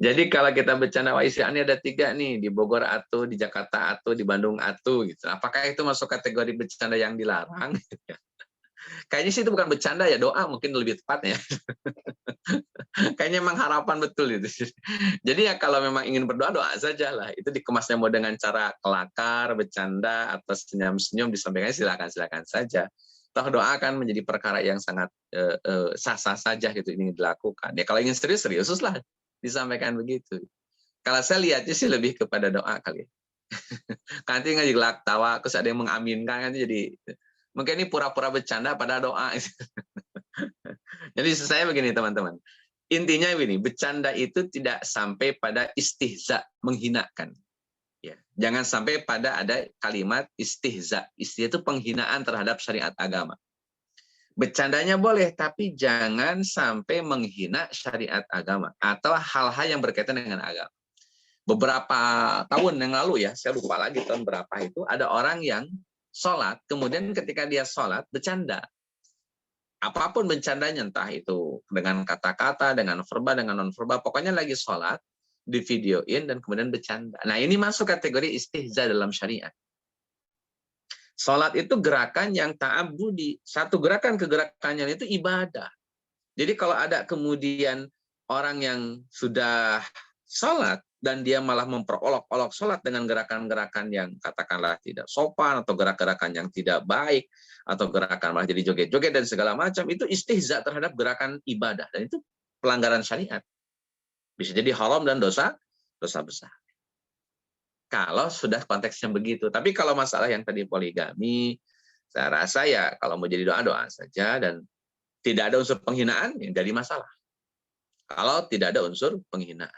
Jadi kalau kita bercanda, wah istri ada 3 nih, di Bogor atu, di Jakarta atu, di Bandung atu, gitu. Apakah itu masuk kategori bercanda yang dilarang? Kayaknya sih itu bukan bercanda ya, doa mungkin lebih tepatnya. Kayaknya memang harapan betul itu. Jadi ya kalau memang ingin berdoa, doa saja lah. Itu dikemasnya mau dengan cara kelakar, bercanda, atau senyum-senyum, disampaikan silakan-silakan saja. Toh doa akan menjadi perkara yang sangat sah-sah saja gitu ini dilakukan. Ya kalau ingin serius lah disampaikan begitu. Kalau saya lihatnya sih lebih kepada doa kali. Nanti nggak jelak tawa, terus ada yang mengaminkan, kan jadi mungkin ini pura-pura bercanda pada doa. Jadi saya begini teman-teman. Intinya begini, bercanda itu tidak sampai pada istihza, menghinakan. Ya, jangan sampai pada ada kalimat istihza. Istihza itu penghinaan terhadap syariat agama. Bercandanya boleh, tapi jangan sampai menghina syariat agama atau hal-hal yang berkaitan dengan agama. Beberapa tahun yang lalu ya, saya lupa lagi tahun berapa itu, ada orang yang sholat, kemudian ketika dia sholat, bercanda. Apapun bercandanya, entah itu dengan kata-kata, dengan verbal, dengan non-verbal, pokoknya lagi sholat, divideoin, dan kemudian bercanda. Nah, ini masuk kategori istihza dalam syariat. Sholat itu gerakan yang ta'abudi. Satu gerakan ke gerakannya itu ibadah. Jadi kalau ada kemudian orang yang sudah sholat, dan dia malah memperolok-olok sholat dengan gerakan-gerakan yang katakanlah tidak sopan, atau gerakan-gerakan yang tidak baik, atau gerakan malah jadi joget-joget dan segala macam, itu istihza terhadap gerakan ibadah. Dan itu pelanggaran syariat. Bisa jadi haram dan dosa besar. Kalau sudah konteksnya begitu. Tapi kalau masalah yang tadi poligami, saya rasa ya kalau mau jadi doa saja, dan tidak ada unsur penghinaan, ya jadi masalah. Kalau tidak ada unsur penghinaan.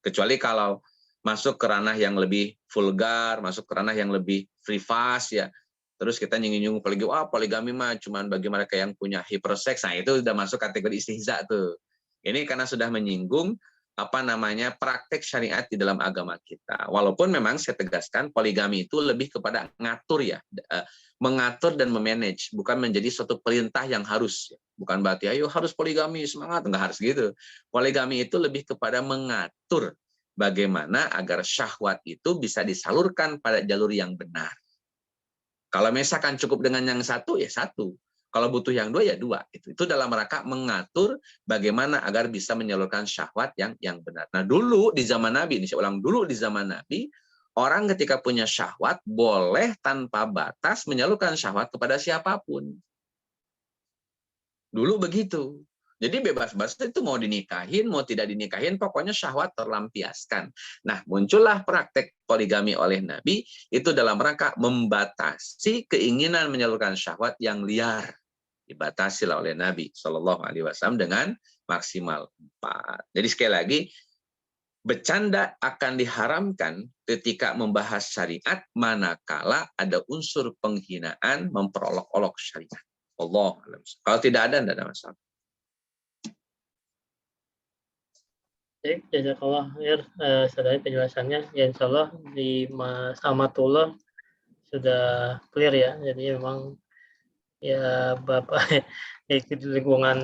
Kecuali kalau masuk ke ranah yang lebih vulgar, masuk ke ranah yang lebih privas ya. Terus kita nyinggung poligami mah cuman bagi mereka yang punya hiperseks. Nah, itu sudah masuk kategori istihza tuh. Ini karena sudah menyinggung praktek syariat di dalam agama kita. Walaupun memang saya tegaskan poligami itu lebih kepada ngatur ya, mengatur dan memanage, bukan menjadi suatu perintah yang harus. Bukan berarti ayo harus poligami, semangat, enggak harus gitu. Poligami itu lebih kepada mengatur bagaimana agar syahwat itu bisa disalurkan pada jalur yang benar. Kalau misalkan cukup dengan yang satu, ya satu. Kalau butuh yang 2, ya 2. Itu dalam rangka mengatur bagaimana agar bisa menyalurkan syahwat yang benar. Nah, dulu di zaman Nabi, ini saya ulang, dulu di zaman Nabi, orang ketika punya syahwat boleh tanpa batas menyalurkan syahwat kepada siapapun. Dulu begitu. Jadi bebas-bebas itu mau dinikahin, mau tidak dinikahin, pokoknya syahwat terlampiaskan. Nah, muncullah praktek poligami oleh Nabi, itu dalam rangka membatasi keinginan menyalurkan syahwat yang liar. Dibatasi oleh Nabi Shallallahu Alaihi Wasallam dengan maksimal 4. Jadi sekali lagi, bercanda akan diharamkan ketika membahas syariat manakala ada unsur penghinaan memperolok-olok syariat. Allah alam. Kalau tidak ada masalah. Baik, jazakallah khair saudari penjelasannya. Ya, insya Allah di Mas Amatullah sudah clear ya. Jadi memang ya Bapak ikut lingkungan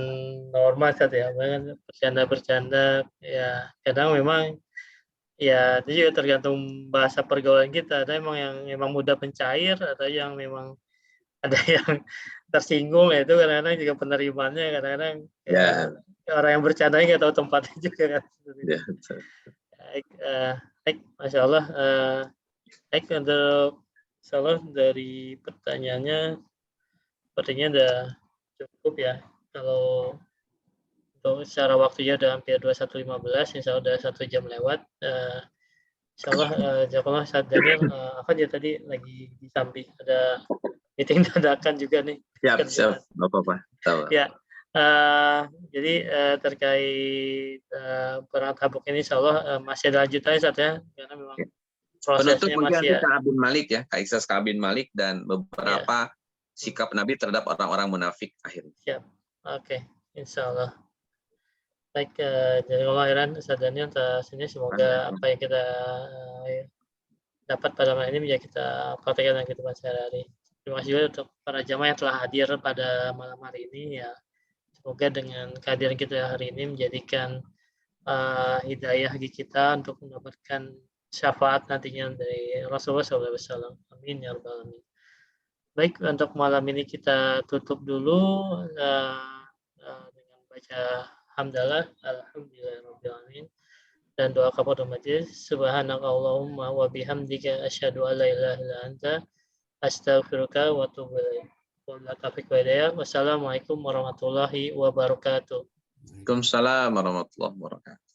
normal saja ya. Bahkan bercanda-bercanda ya kadang memang ya itu juga tergantung bahasa pergaulan kita. Ada emang yang memang mudah mencair, ada yang memang ada yang tersinggung ya itu kadang-kadang juga penerimaannya kadang-kadang ya, orang yang bercanda nggak tahu tempatnya juga kan. Ya. Baik, baik, Masya Allah. Baik, untuk Insya dari pertanyaannya sepertinya udah cukup ya. Kalau untuk secara waktunya udah hampir 21.15, Insya Allah udah 1 jam lewat. Insya Allah, jazakallah Ustaz Daniel. Apa dia tadi lagi di samping ada meeting dadakan juga nih. Siap, nggak apa-apa. Ya, jadi terkait perang Tabuk ini, Insya Allah masih ada lanjutannya Ustaz ya, karena memang Penutup prosesnya mungkin masih nanti Ka'ab bin Malik ya, Kak Iksas Ka'ab bin Malik dan beberapa ya. sikap Nabi terhadap orang-orang munafik akhirnya. Siap, oke, Insya Allah. Baik, jazakallah khairan Ustaz Daniel atas ini, semoga apa yang kita dapat pada malam ini bisa kita praktekkan dan kita bahas sehari-hari. Terima kasih juga untuk para jamaah yang telah hadir pada malam hari ini ya. Semoga dengan kehadiran kita hari ini menjadikan hidayah bagi kita untuk mendapatkan syafaat nantinya dari Rasulullah SAW. Amin ya rabbal alamin. Baik, untuk malam ini kita tutup dulu dengan baca hamdalah, alhamdulillahirabbil alamin, dan doa kafaaratul majelis. Subhanakallahumma wa bihamdika asyhadu an la ilaha illa anta astaghfiruka wa atubu ilaik. Wassalamualaikum warahmatullahi wabarakatuh. Waalaikumsalam warahmatullahi wabarakatuh.